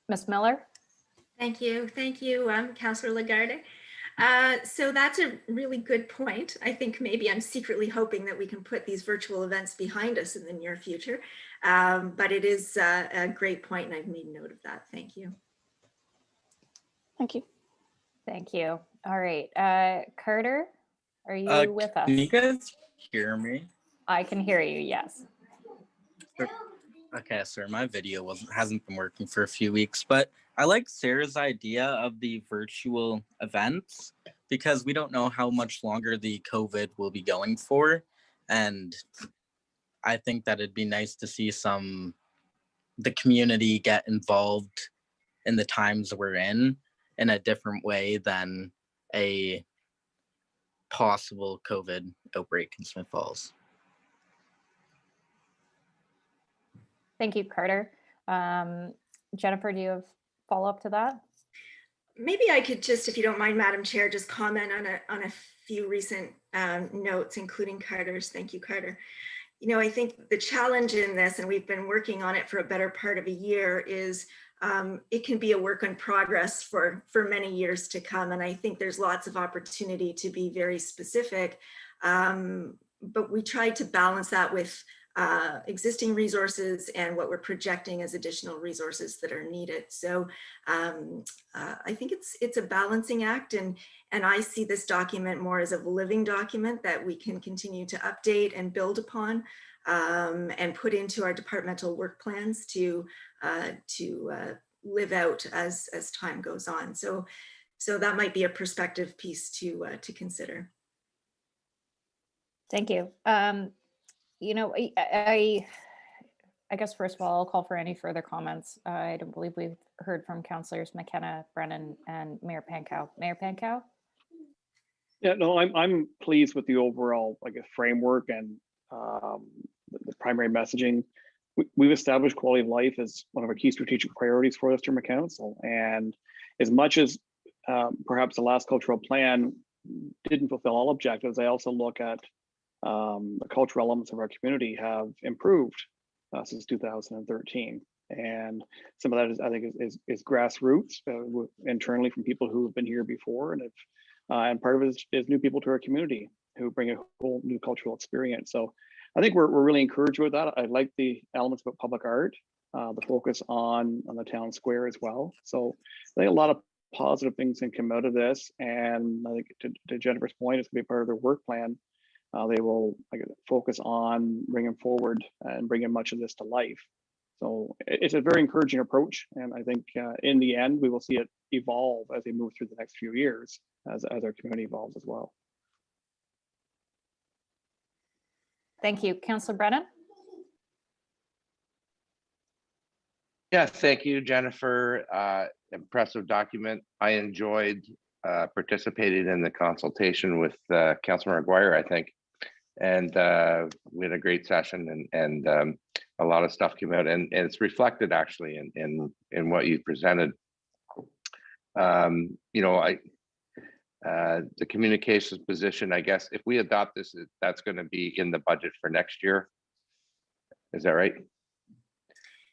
A: Ms. Miller?
O: Thank you, Councillor Lagarde. So that's a really good point. I think maybe I'm secretly hoping that we can put these virtual events behind us in the near future. But it is a great point, and I've made note of that. Thank you.
Q: Thank you.
A: Thank you. All right. Carter, are you with us?
R: Can you guys hear me?
A: I can hear you, yes.
R: Okay, sir, my video hasn't been working for a few weeks, but I like Sarah's idea of the virtual events because we don't know how much longer the COVID will be going for. And I think that it'd be nice to see the community get involved in the times we're in a different way than a possible COVID outbreak in Smith Falls.
A: Thank you, Carter. Jennifer, do you have follow-up to that?
O: Maybe I could just, if you don't mind, Madam Chair, just comment on a few recent notes, including Carter's. Thank you, Carter. You know, I think the challenge in this, and we've been working on it for a better part of a year, is it can be a work in progress for many years to come. And I think there's lots of opportunity to be very specific. But we try to balance that with existing resources and what we're projecting as additional resources that are needed. So I think it's a balancing act, and I see this document more as a living document that we can continue to update and build upon and put into our departmental work plans to live out as time goes on. So that might be a perspective piece to consider.
A: Thank you. You know, I guess first of all, I'll call for any further comments. I don't believe we've heard from Councillors McKenna, Brennan, and Mayor Pankow. Mayor Pankow?
G: Yeah, no, I'm pleased with the overall, I guess, framework and the primary messaging. We've established quality of life as one of our key strategic priorities for this term of council. And as much as perhaps the last cultural plan didn't fulfill all objectives, I also look at the cultural elements of our community have improved since 2013. And some of that is, I think, is grassroots internally from people who have been here before, and part of it is new people to our community who bring a whole new cultural experience. So I think we're really encouraged with that. I like the elements about public art, the focus on the town square as well. So I think a lot of positive things can come out of this. And I think to Jennifer's point, it's gonna be part of their work plan. They will focus on bringing forward and bringing much of this to life. So it's a very encouraging approach. And I think in the end, we will see it evolve as they move through the next few years as our community evolves as well.
A: Thank you. Councillor Brennan?
J: Yeah, thank you, Jennifer. Impressive document. I enjoyed participating in the consultation with Councillor McGuire, I think. And we had a great session, and a lot of stuff came out, and it's reflected actually in what you presented. You know, the communications position, I guess, if we adopt this, that's going to be in the budget for next year. Is that right?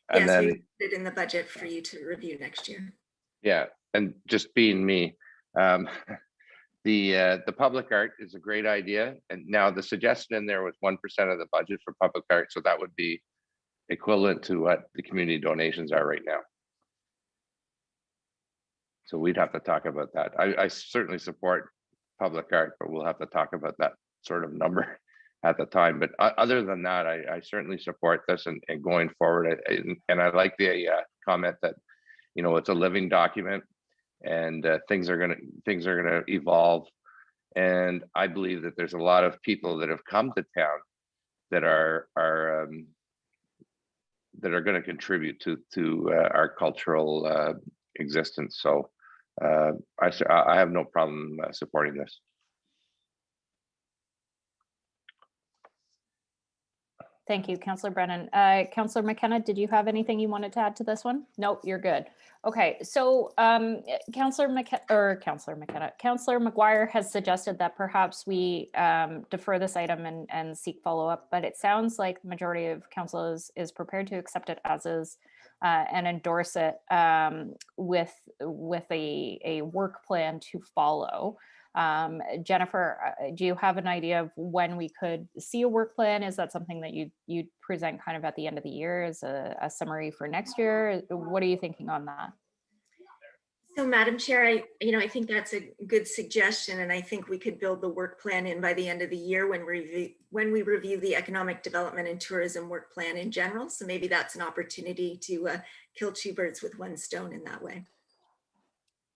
J: And
O: yes,
J: then,
O: we put it in the budget for you to review next year.
J: Yeah, and just being me, the public art is a great idea. And now the suggestion in there was 1% of the budget for public art. So that would be equivalent to what the community donations are right now. So we'd have to talk about that. I certainly support public art, but we'll have to talk about that sort of number at the time. But other than that, I certainly support this and going forward. And I like the comment that, you know, it's a living document, and things are gonna evolve. And I believe that there's a lot of people that have come to town that are going to contribute to our cultural existence. So I have no problem supporting this.
A: Thank you, Councillor Brennan. Councillor McKenna, did you have anything you wanted to add to this one? Nope, you're good. Okay, so Councillor McGuire has suggested that perhaps we defer this item and seek follow-up, but it sounds like the majority of council is prepared to accept it as is. and endorse it with a work plan to follow. Jennifer, do you have an idea of when we could see a work plan? Is that something that you'd present kind of at the end of the year as a summary for next year? What are you thinking on that?
O: So Madam Chair, I think that's a good suggestion, and I think we could build the work plan in by the end of the year when we review the economic development and tourism work plan in general. So maybe that's an opportunity to kill two birds with one stone in that way.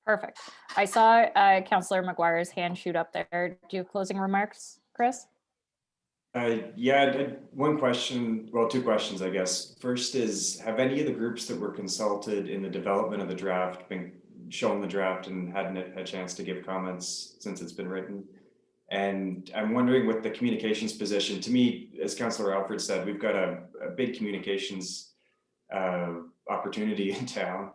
A: Perfect. I saw Councillor McGuire's hand shoot up there. Do you have closing remarks, Chris?
F: Yeah, one question, well, two questions, I guess. First is, have any of the groups that were consulted in the development of the draft been shown the draft and hadn't a chance to give comments since it's been written? And I'm wondering, with the communications position, to me, as Councillor Alfred said, we've got a big communications opportunity in town.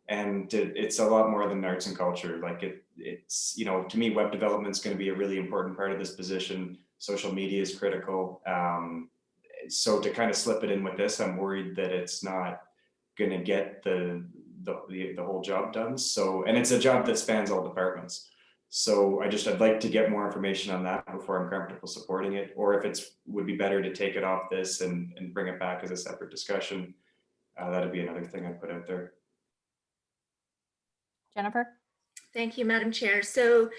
F: And it's a lot more than arts and culture. Like it's, to me, web development is going to be a really important part of this position. Social media is critical. So to kind of slip it in with this, I'm worried that it's not going to get the whole job done. So, and it's a job that spans all departments. So I'd like to get more information on that before I'm comfortable supporting it, or if would be better to take it off this and bring it back as a separate discussion. That'd be another thing I'd put out there.
A: Jennifer?
O: Thank you, Madam Chair. So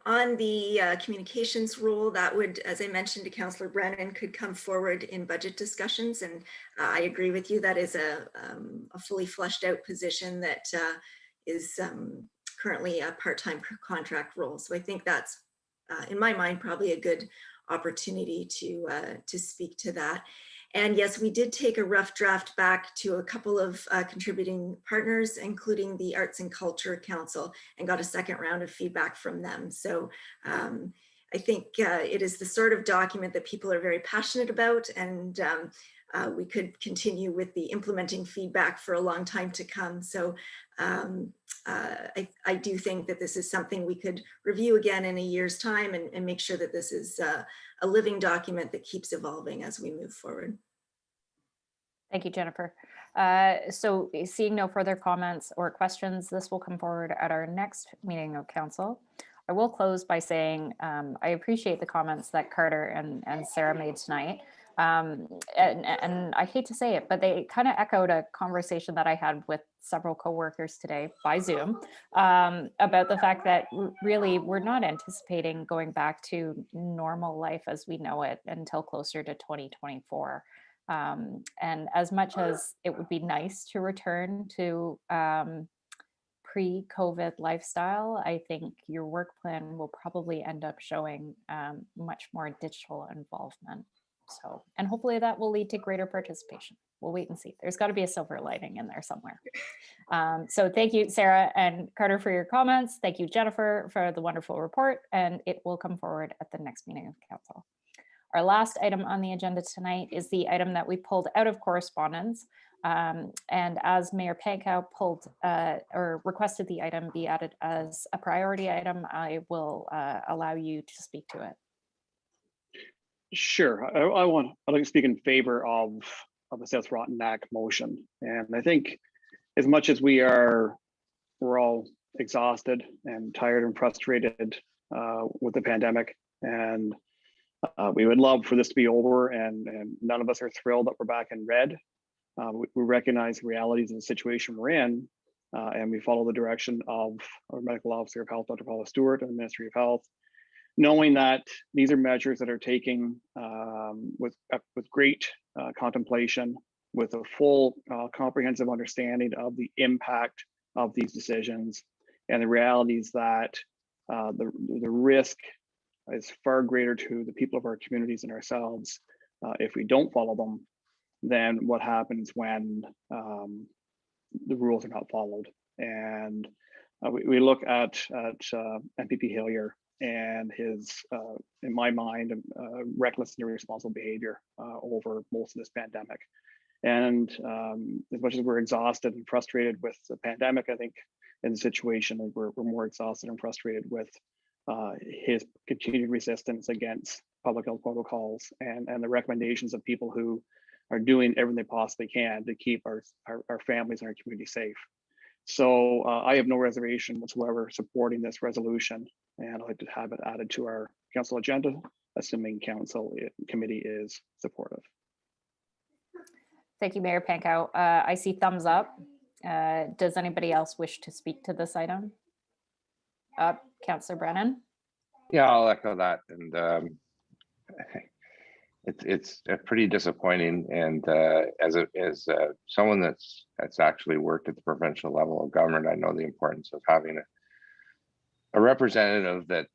O: on the communications role, that would, as I mentioned to Councillor Brennan, could come forward in budget discussions. And I agree with you, that is a fully fleshed out position that is currently a part-time contract role. So I think that's, in my mind, probably a good opportunity to speak to that. And yes, we did take a rough draft back to a couple of contributing partners, including the Arts and Culture Council, and got a second round of feedback from them. So I think it is the sort of document that people are very passionate about, and we could continue with the implementing feedback for a long time to come. So I do think that this is something we could review again in a year's time and make sure that this is a living document that keeps evolving as we move forward.
A: Thank you, Jennifer. So seeing no further comments or questions, this will come forward at our next meeting of council. I will close by saying I appreciate the comments that Carter and Sarah made tonight. And I hate to say it, but they kind of echoed a conversation that I had with several coworkers today by Zoom about the fact that really we're not anticipating going back to normal life as we know it until closer to 2024. And as much as it would be nice to return to pre-COVID lifestyle, I think your work plan will probably end up showing much more digital involvement. So, and hopefully that will lead to greater participation. We'll wait and see. There's got to be a silver lining in there somewhere. So thank you, Sarah and Carter, for your comments. Thank you, Jennifer, for the wonderful report, and it will come forward at the next meeting of council. Our last item on the agenda tonight is the item that we pulled out of correspondence. And as Mayor Pankow pulled or requested the item be added as a priority item, I will allow you to speak to it.
G: Sure. I'd like to speak in favor of the South Frontenac motion. And I think as much as we're all exhausted and tired and frustrated with the pandemic, and we would love for this to be over, and none of us are thrilled that we're back in red. We recognize the realities of the situation we're in, and we follow the direction of our Medical Officer of Health, Dr. Paula Stewart, and the Ministry of Health, knowing that these are measures that are taken with great contemplation, with a full comprehensive understanding of the impact of these decisions and the realities that the risk is far greater to the people of our communities and ourselves if we don't follow them than what happens when the rules are not followed. And we look at MPP Hillier and his, in my mind, reckless and irresponsible behavior over most of this pandemic. And as much as we're exhausted and frustrated with the pandemic, I think in the situation we're more exhausted and frustrated with his continued resistance against public health protocols and the recommendations of people who are doing everything they possibly can to keep our families and our community safe. So I have no reservation whatsoever supporting this resolution, and I'd like to have it added to our council agenda, assuming committee is supportive.
A: Thank you, Mayor Pankow. I see thumbs up. Does anybody else wish to speak to this item? Councillor Brennan?
J: Yeah, I'll echo that. And it's pretty disappointing. And as someone that's actually worked at the provincial level of government, I know the importance of having a representative that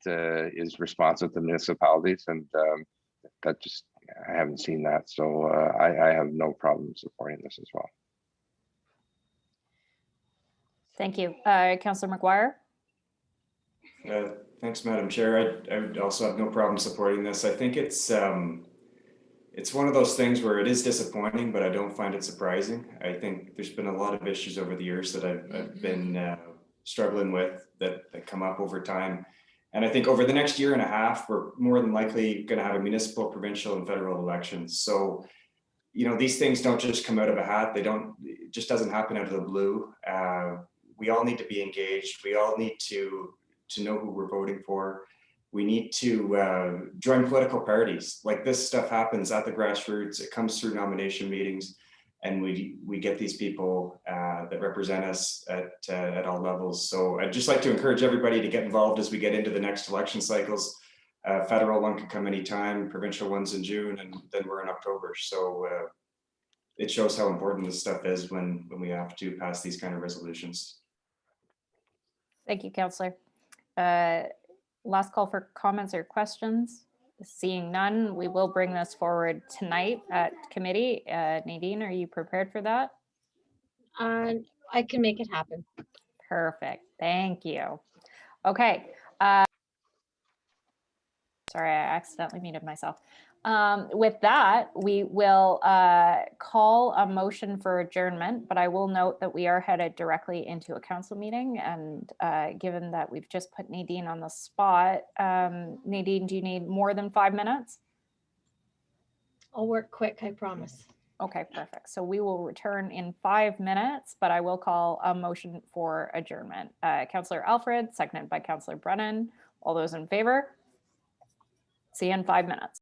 J: is responsive to municipalities, and that just, I haven't seen that. So I have no problem supporting this as well.
A: Thank you. Councillor McGuire?
F: Thanks, Madam Chair. I would also have no problem supporting this. I think it's one of those things where it is disappointing, but I don't find it surprising. I think there's been a lot of issues over the years that I've been struggling with that come up over time. And I think over the next year and a half, we're more than likely going to have a municipal, provincial, and federal elections. So, you know, these things don't just come out of a hat. It just doesn't happen out of the blue. We all need to be engaged. We all need to know who we're voting for. We need to join political parties. Like, this stuff happens at the grassroots. It comes through nomination meetings, and we get these people that represent us at all levels. So I'd just like to encourage everybody to get involved as we get into the next election cycles. Federal one could come anytime, provincial one's in June, and then we're in October. So it shows how important this stuff is when we have to pass these kind of resolutions.
A: Thank you, Councillor. Last call for comments or questions. Seeing none, we will bring this forward tonight at committee. Nadine, are you prepared for that?
S: I can make it happen.
A: Perfect. Thank you. Okay. Sorry, I accidentally muted myself. With that, we will call a motion for adjournment, but I will note that we are headed directly into a council meeting. And given that we've just put Nadine on the spot, Nadine, do you need more than 5 minutes?
S: I'll work quick, I promise.
A: Okay, perfect. So we will return in 5 minutes, but I will call a motion for adjournment. Councillor Alfred, seconded by Councillor Brennan. All those in favor? See you in 5 minutes.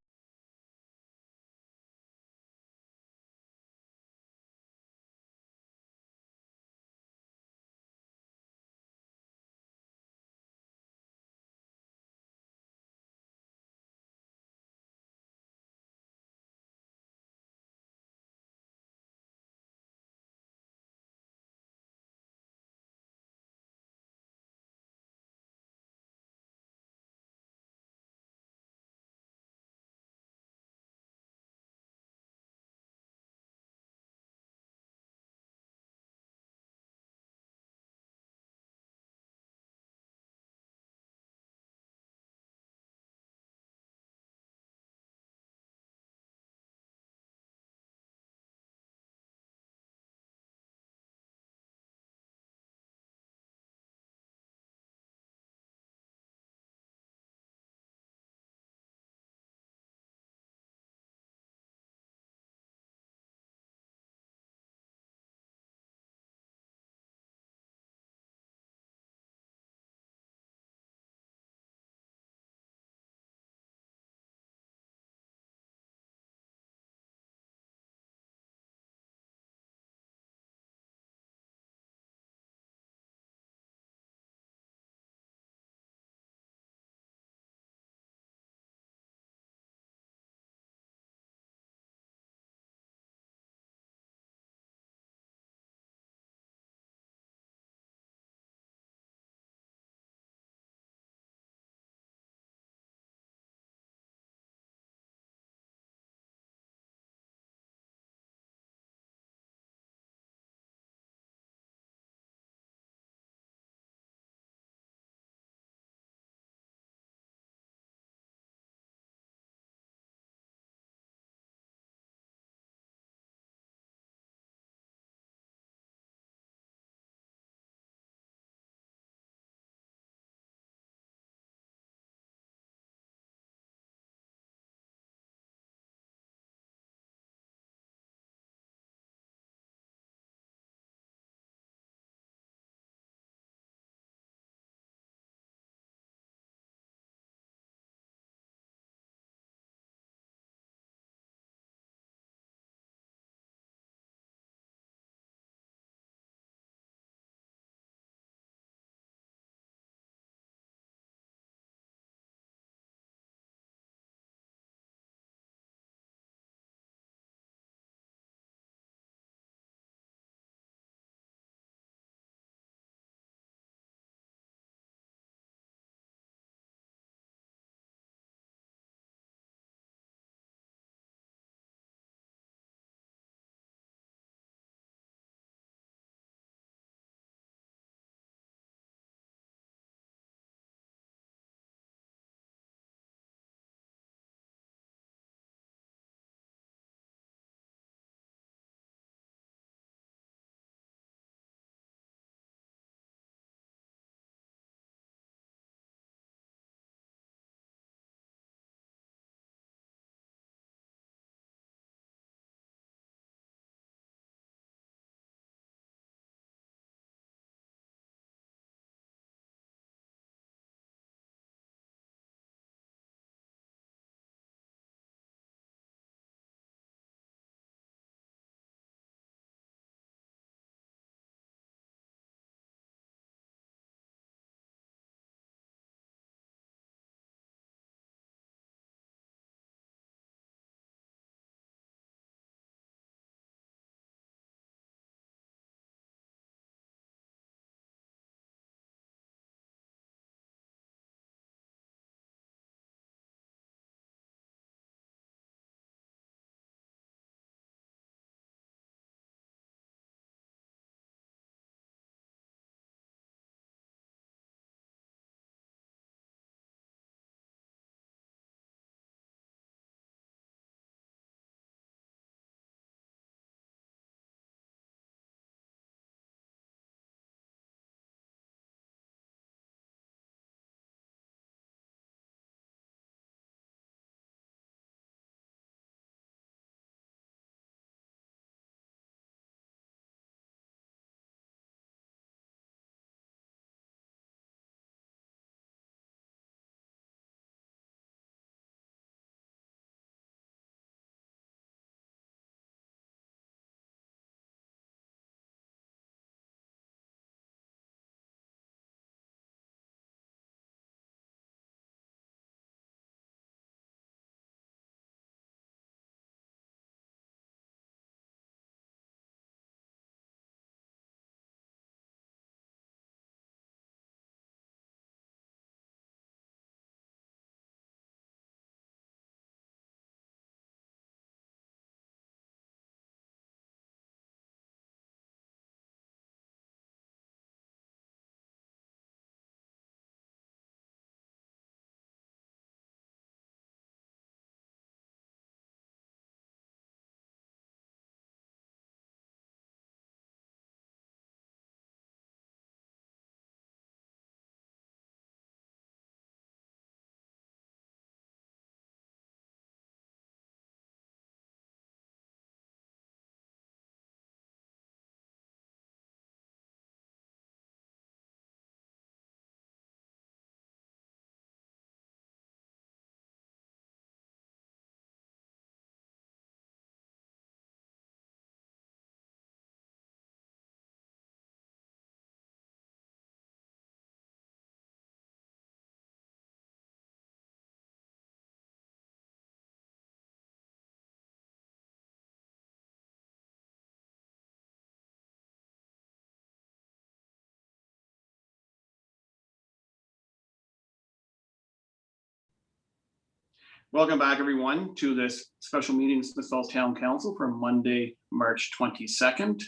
T: Welcome back, everyone, to this special meeting of Smith Falls Town Council for Monday, March 22nd.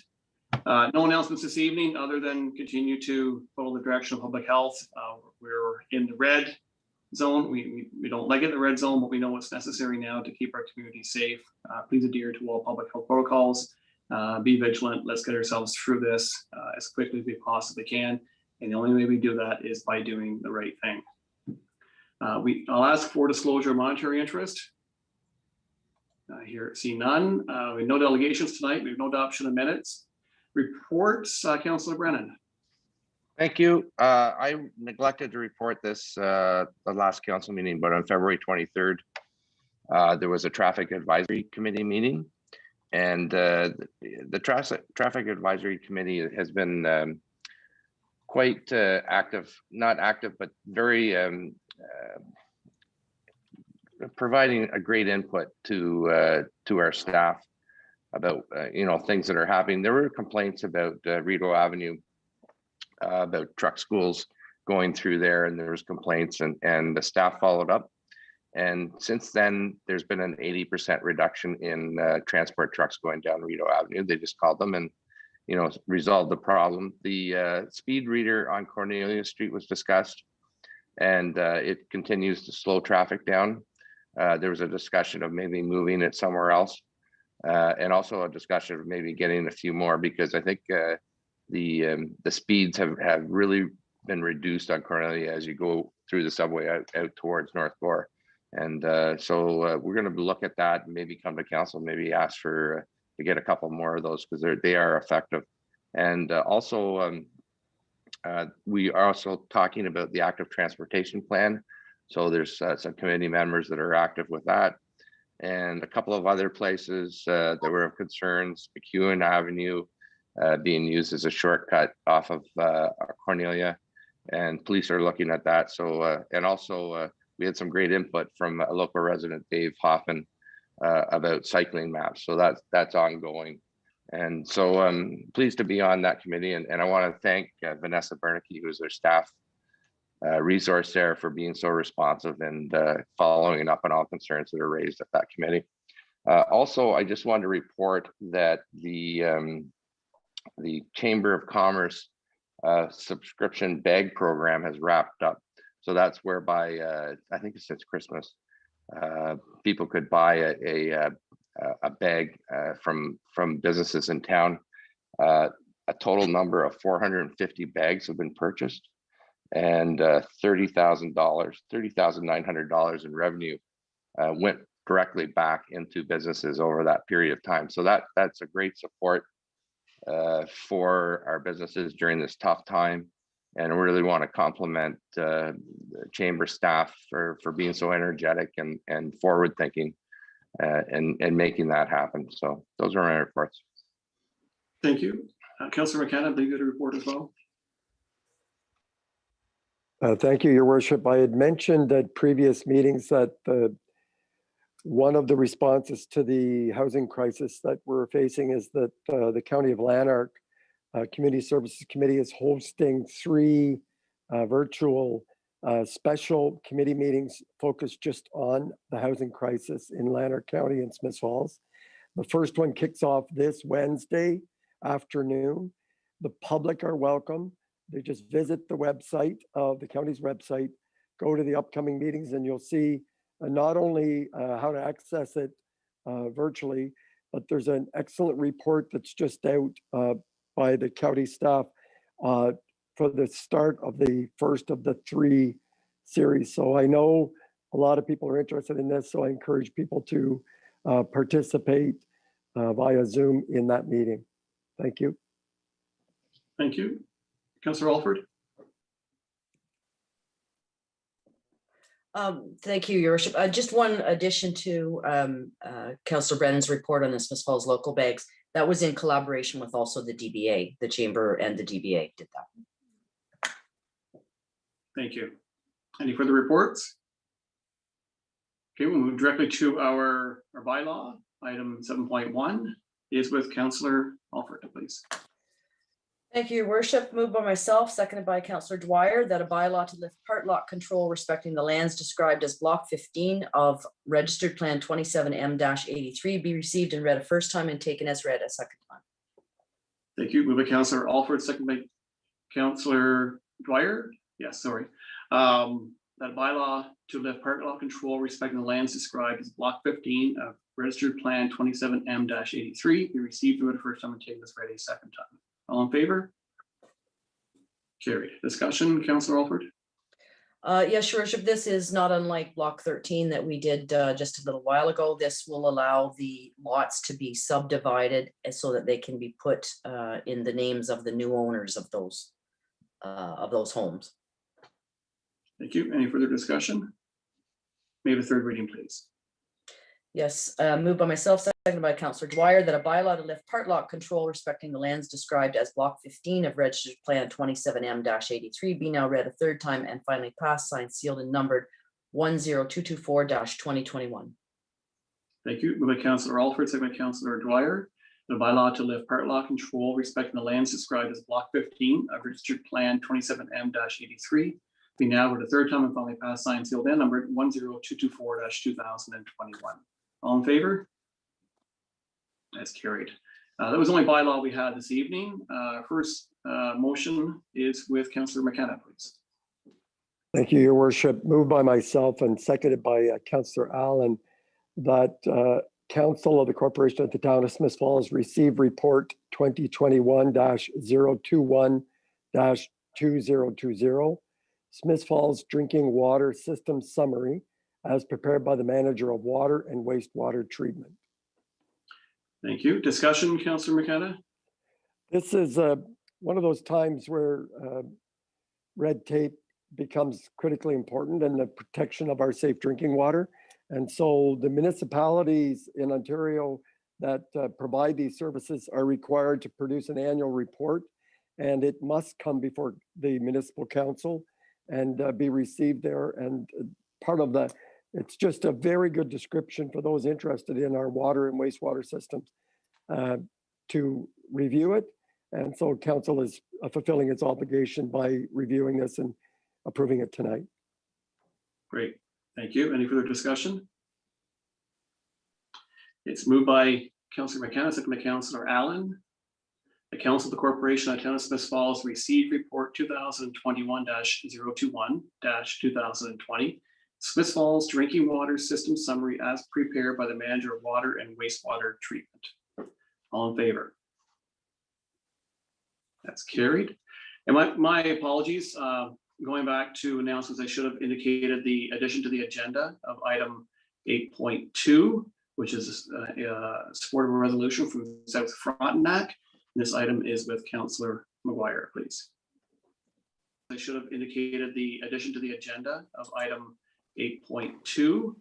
T: No announcements this evening other than continue to follow the direction of public health. We're in the red zone. We don't like it in the red zone, but we know what's necessary now to keep our community safe. Please adhere to all public health protocols. Be vigilant. Let's get ourselves through this as quickly as we possibly can. And the only way we do that is by doing the right thing. I'll ask for disclosure of monetary interest. Here, see none. We have no delegations tonight. We have no adoption of minutes. Reports, Councillor Brennan.
J: Thank you. I neglected to report this the last council meeting, but on February 23rd, there was a traffic advisory committee meeting, and the traffic advisory committee has been quite active, not active, but very providing a great input to our staff about things that are happening. There were complaints about Rideau Avenue, about truck schools going through there, and there was complaints, and the staff followed up. And since then, there's been an 80% reduction in transport trucks going down Rideau Avenue. They just called them and resolved the problem. The speed reader on Cornelia Street was discussed, and it continues to slow traffic down. There was a discussion of maybe moving it somewhere else, and also a discussion of maybe getting a few more, because I think the speeds have really been reduced on Cornelia as you go through the subway out towards North Gore. And so we're going to look at that and maybe come to council, maybe ask for to get a couple more of those, because they are effective. And also we are also talking about the active transportation plan. So there's some committee members that are active with that, and a couple of other places that were of concerns. McEwen Avenue being used as a shortcut off of Cornelia, and police are looking at that. So and also we had some great input from a local resident, Dave Hoffman, about cycling maps. So that's ongoing. And so I'm pleased to be on that committee. And I want to thank Vanessa Bernicke, who's their staff resource there, for being so responsive and following up on all concerns that are raised at that committee. Also, I just wanted to report that the Chamber of Commerce subscription bag program has wrapped up. So that's whereby I think since Christmas, people could buy a bag from businesses in town. A total number of 450 bags have been purchased, and $30,900 in revenue went directly back into businesses over that period of time. So that's a great support for our businesses during this tough time. And I really want to compliment the chamber staff for being so energetic and forward thinking and making that happen. So those are my reports.
T: Thank you. Councillor McKenna, I believe you had a report as well.
K: Thank you, Your Worship. I had mentioned at previous meetings that one of the responses to the housing crisis that we're facing is that the County of Lanark Community Services Committee is hosting 3 virtual special committee meetings focused just on the housing crisis in Lanark County and Smith Falls. The first one kicks off this Wednesday afternoon. The public are welcome. They just visit the website of the county's website, go to the upcoming meetings, and you'll see not only how to access it virtually, but there's an excellent report that's just out by the county staff for the start of the first of the 3 series. So I know a lot of people are interested in this, so I encourage people to participate via Zoom in that meeting. Thank you.
T: Thank you. Councillor Alford.
L: Thank you, Your Worship. Just one addition to Councillor Brennan's report on the Smith Falls local bags. That was in collaboration with also the DBA, the Chamber and the DBA did that.
T: Thank you. Any further reports? Okay, we'll move directly to our bylaw. Item 7.1 is with Councillor Alford, please.
L: Thank you, your worship. Moved by myself, seconded by Councillor Dwyer, that a bylaw to lift part lot control respecting the lands described as block 15 of registered plan 27M-83 be received and read a first time and taken as read a second time.
T: Thank you. Moved by Councillor Alford, second by Councillor Dwyer. Yes, sorry. That bylaw to lift part lot control respecting the lands described as block 15 of registered plan 27M-83 be received and read a first time and taken as read a second time. All in favor? Carried. Discussion, Councillor Alford?
L: Yes, your worship, this is not unlike block 13 that we did just a little while ago. This will allow the lots to be subdivided so that they can be put in the names of the new owners of those homes.
T: Thank you. Any further discussion? May I have a third reading, please?
L: Yes, moved by myself, seconded by Councillor Dwyer, that a bylaw to lift part lot control respecting the lands described as block 15 of registered plan 27M-83 be now read a third time and finally passed, signed, sealed, and numbered 10224-2021.
T: Thank you. Moved by Councillor Alford, second by Councillor Dwyer. The bylaw to lift part lot control respecting the lands described as block 15 of registered plan 27M-83 be now read a third time and finally passed, signed, sealed, and numbered 10224-2021. All in favor? That's carried. That was the only bylaw we had this evening. First motion is with Councillor McKenna, please.
K: Thank you, your worship. Moved by myself and seconded by Councillor Allen, that Council of the Corporation of the Town of Smith Falls receive report 2021-021-2020, Smith Falls Drinking Water System Summary, as prepared by the Manager of Water and Wastewater Treatment.
T: Thank you. Discussion, Councillor McKenna?
K: This is one of those times where red tape becomes critically important in the protection of our safe drinking water. And so the municipalities in Ontario that provide these services are required to produce an annual report, and it must come before the municipal council and be received there. And part of the it's just a very good description for those interested in our water and wastewater systems to review it. And so council is fulfilling its obligation by reviewing this and approving it tonight.
T: Great. Thank you. Any further discussion? It's moved by Councillor McKenna, second by Councillor Allen. The Council of the Corporation of Town of Smith Falls received report 2021-021-2020. Smith Falls Drinking Water System Summary as prepared by the Manager of Water and Wastewater Treatment. All in favor? That's carried. And my apologies, going back to announcements, I should have indicated the addition to the agenda of item 8.2, which is support of a resolution from South Frontenac. This item is with Councillor McGuire, please. I should have indicated the addition to the agenda of item 8.2.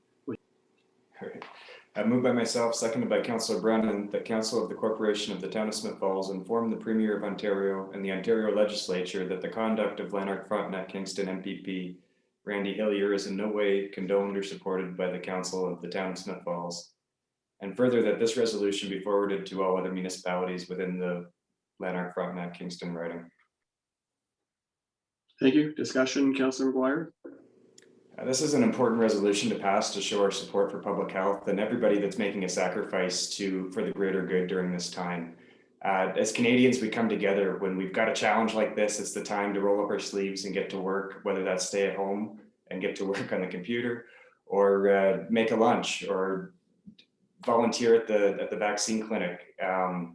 F: Moved by myself, seconded by Councillor Brennan, the Council of the Corporation of the Town of Smith Falls inform the Premier of Ontario and the Ontario Legislature that the conduct of Lanark Frontenac Kingston MPP Randy Hillier is in no way condoned or supported by the Council of the Town of Smith Falls. And further, that this resolution be forwarded to all other municipalities within the Lanark Frontenac Kingston riding.
T: Thank you. Discussion, Councillor McGuire.
F: This is an important resolution to pass to show our support for public health and everybody that's making a sacrifice for the greater good during this time. As Canadians, we come together when we've got a challenge like this. It's the time to roll up our sleeves and get to work, whether that's stay at home and get to work on the computer, or make a lunch, or volunteer at the vaccine clinic.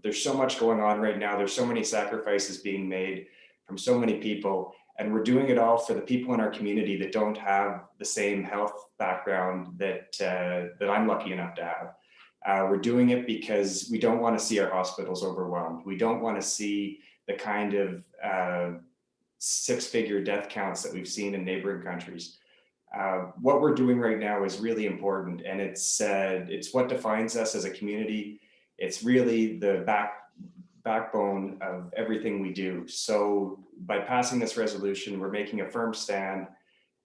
F: There's so much going on right now. There's so many sacrifices being made from so many people. And we're doing it all for the people in our community that don't have the same health background that I'm lucky enough to have. We're doing it because we don't want to see our hospitals overwhelmed. We don't want to see the kind of six-figure death counts that we've seen in neighboring countries. What we're doing right now is really important, and it's what defines us as a community. It's really the backbone of everything we do. So by passing this resolution, we're making a firm stand,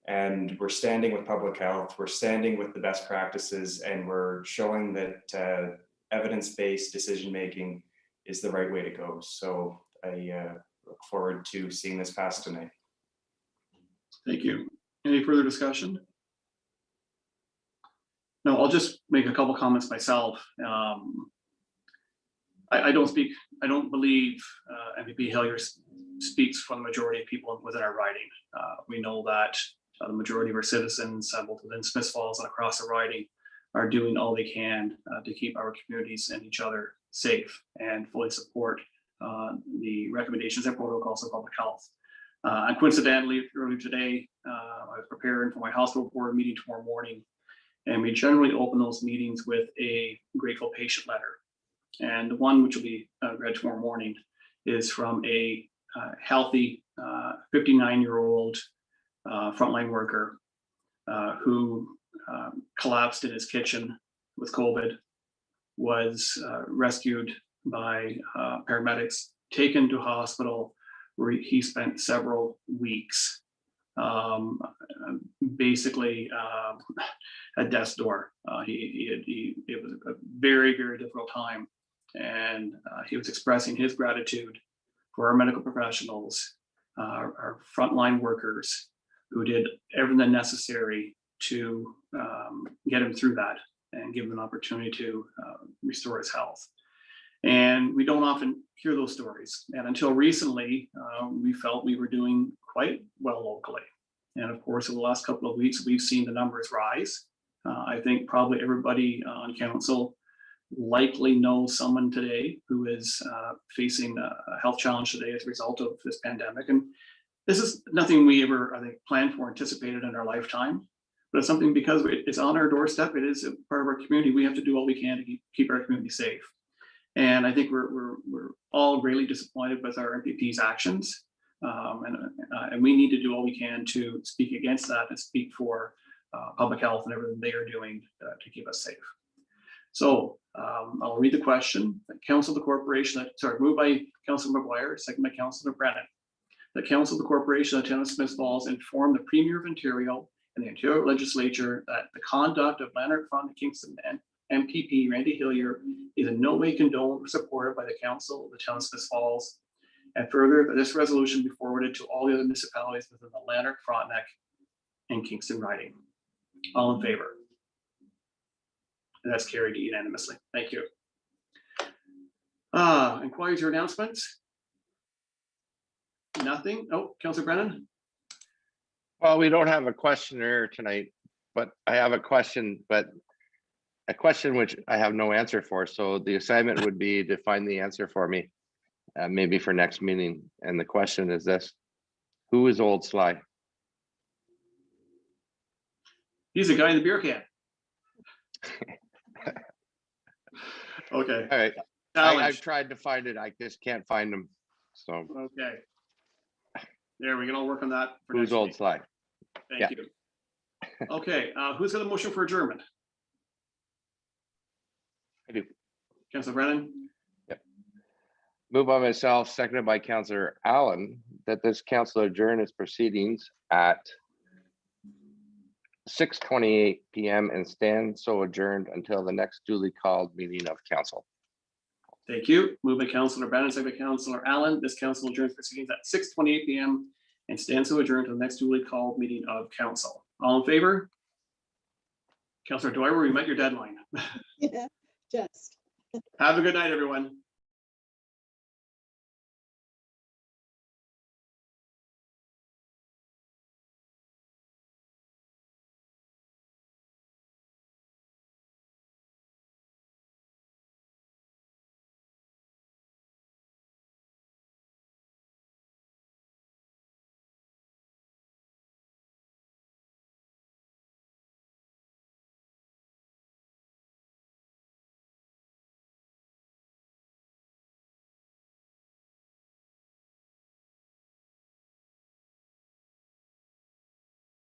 F: and we're standing with public health, we're standing with the best practices, and we're showing that evidence-based decision-making is the right way to go. So I look forward to seeing this passed tonight.
T: Thank you. Any further discussion? No, I'll just make a couple comments myself. I don't believe MVP Hillier speaks for the majority of people within our riding. We know that the majority of our citizens, both within Smiths Falls and across the riding, are doing all they can to keep our communities and each other safe and fully support the recommendations and protocols of public health. And coincidentally, earlier today, I was preparing for my hospital board meeting tomorrow morning, and we generally open those meetings with a grateful patient letter. And the one which will be read tomorrow morning is from a healthy 59-year-old frontline worker who collapsed in his kitchen with COVID, was rescued by paramedics, taken to hospital, where he spent several weeks basically at death's door. It was a very, very difficult time. And he was expressing his gratitude for our medical professionals, our frontline workers who did everything necessary to get him through that and give him an opportunity to restore his health. And we don't often hear those stories. And until recently, we felt we were doing quite well locally. And of course, over the last couple of weeks, we've seen the numbers rise. I think probably everybody on council likely knows someone today who is facing a health challenge today as a result of this pandemic. And this is nothing we ever, I think, planned for, anticipated in our lifetime, but it's something because it's on our doorstep, it is a part of our community. We have to do all we can to keep our community safe. And I think we're all greatly disappointed with our MPP's actions. And we need to do all we can to speak against that and speak for public health and everything they are doing to keep us safe. So I'll read the question. The Council of the Corporation, moved by Councilor McGuire, second by Councilor Brennan. The Council of the Corporation of the Town of Smiths Falls informed the Premier of Ontario and the Ontario Legislature that the conduct of Lanark Frontenac Kingston and MPP Randy Hillier is in no way condoned or supported by the Council of the Town of Smiths Falls. And further, that this resolution be forwarded to all the other municipalities within the Lanark, Frontenac, and Kingston riding. All in favor? And that's carried unanimously. Thank you. Inquiries or announcements? Nothing. Oh, Councilor Brennan.
J: Well, we don't have a questioner tonight, but I have a question, which I have no answer for. So the assignment would be to find the answer for me, maybe for next meeting. And the question is this: who is Old Sly?
T: He's the guy in the beer can. Okay.
J: All right. I've tried to find it. I just can't find him. So.
T: Okay. There, we can all work on that. For
J: Who's
T: next
J: Old
T: week.
J: Sly?
T: Thank you. Okay, who's got a motion for adjournment?
J: I do.
T: Councilor Brennan?
J: Yep. Moved by myself, seconded by Councilor Allen, that this council adjourn its proceedings at 6:28 p.m. and stand so adjourned until the next duly called meeting of council.
T: Thank you. Moved by Councilor Brennan, seconded by Councilor Allen. This council adjourns proceedings at 6:28 p.m. and stands so adjourned to the next duly called meeting of council. All in favor? Councilor Dwyer, we met your deadline.
P: Yeah, just.
T: Have a good night, everyone.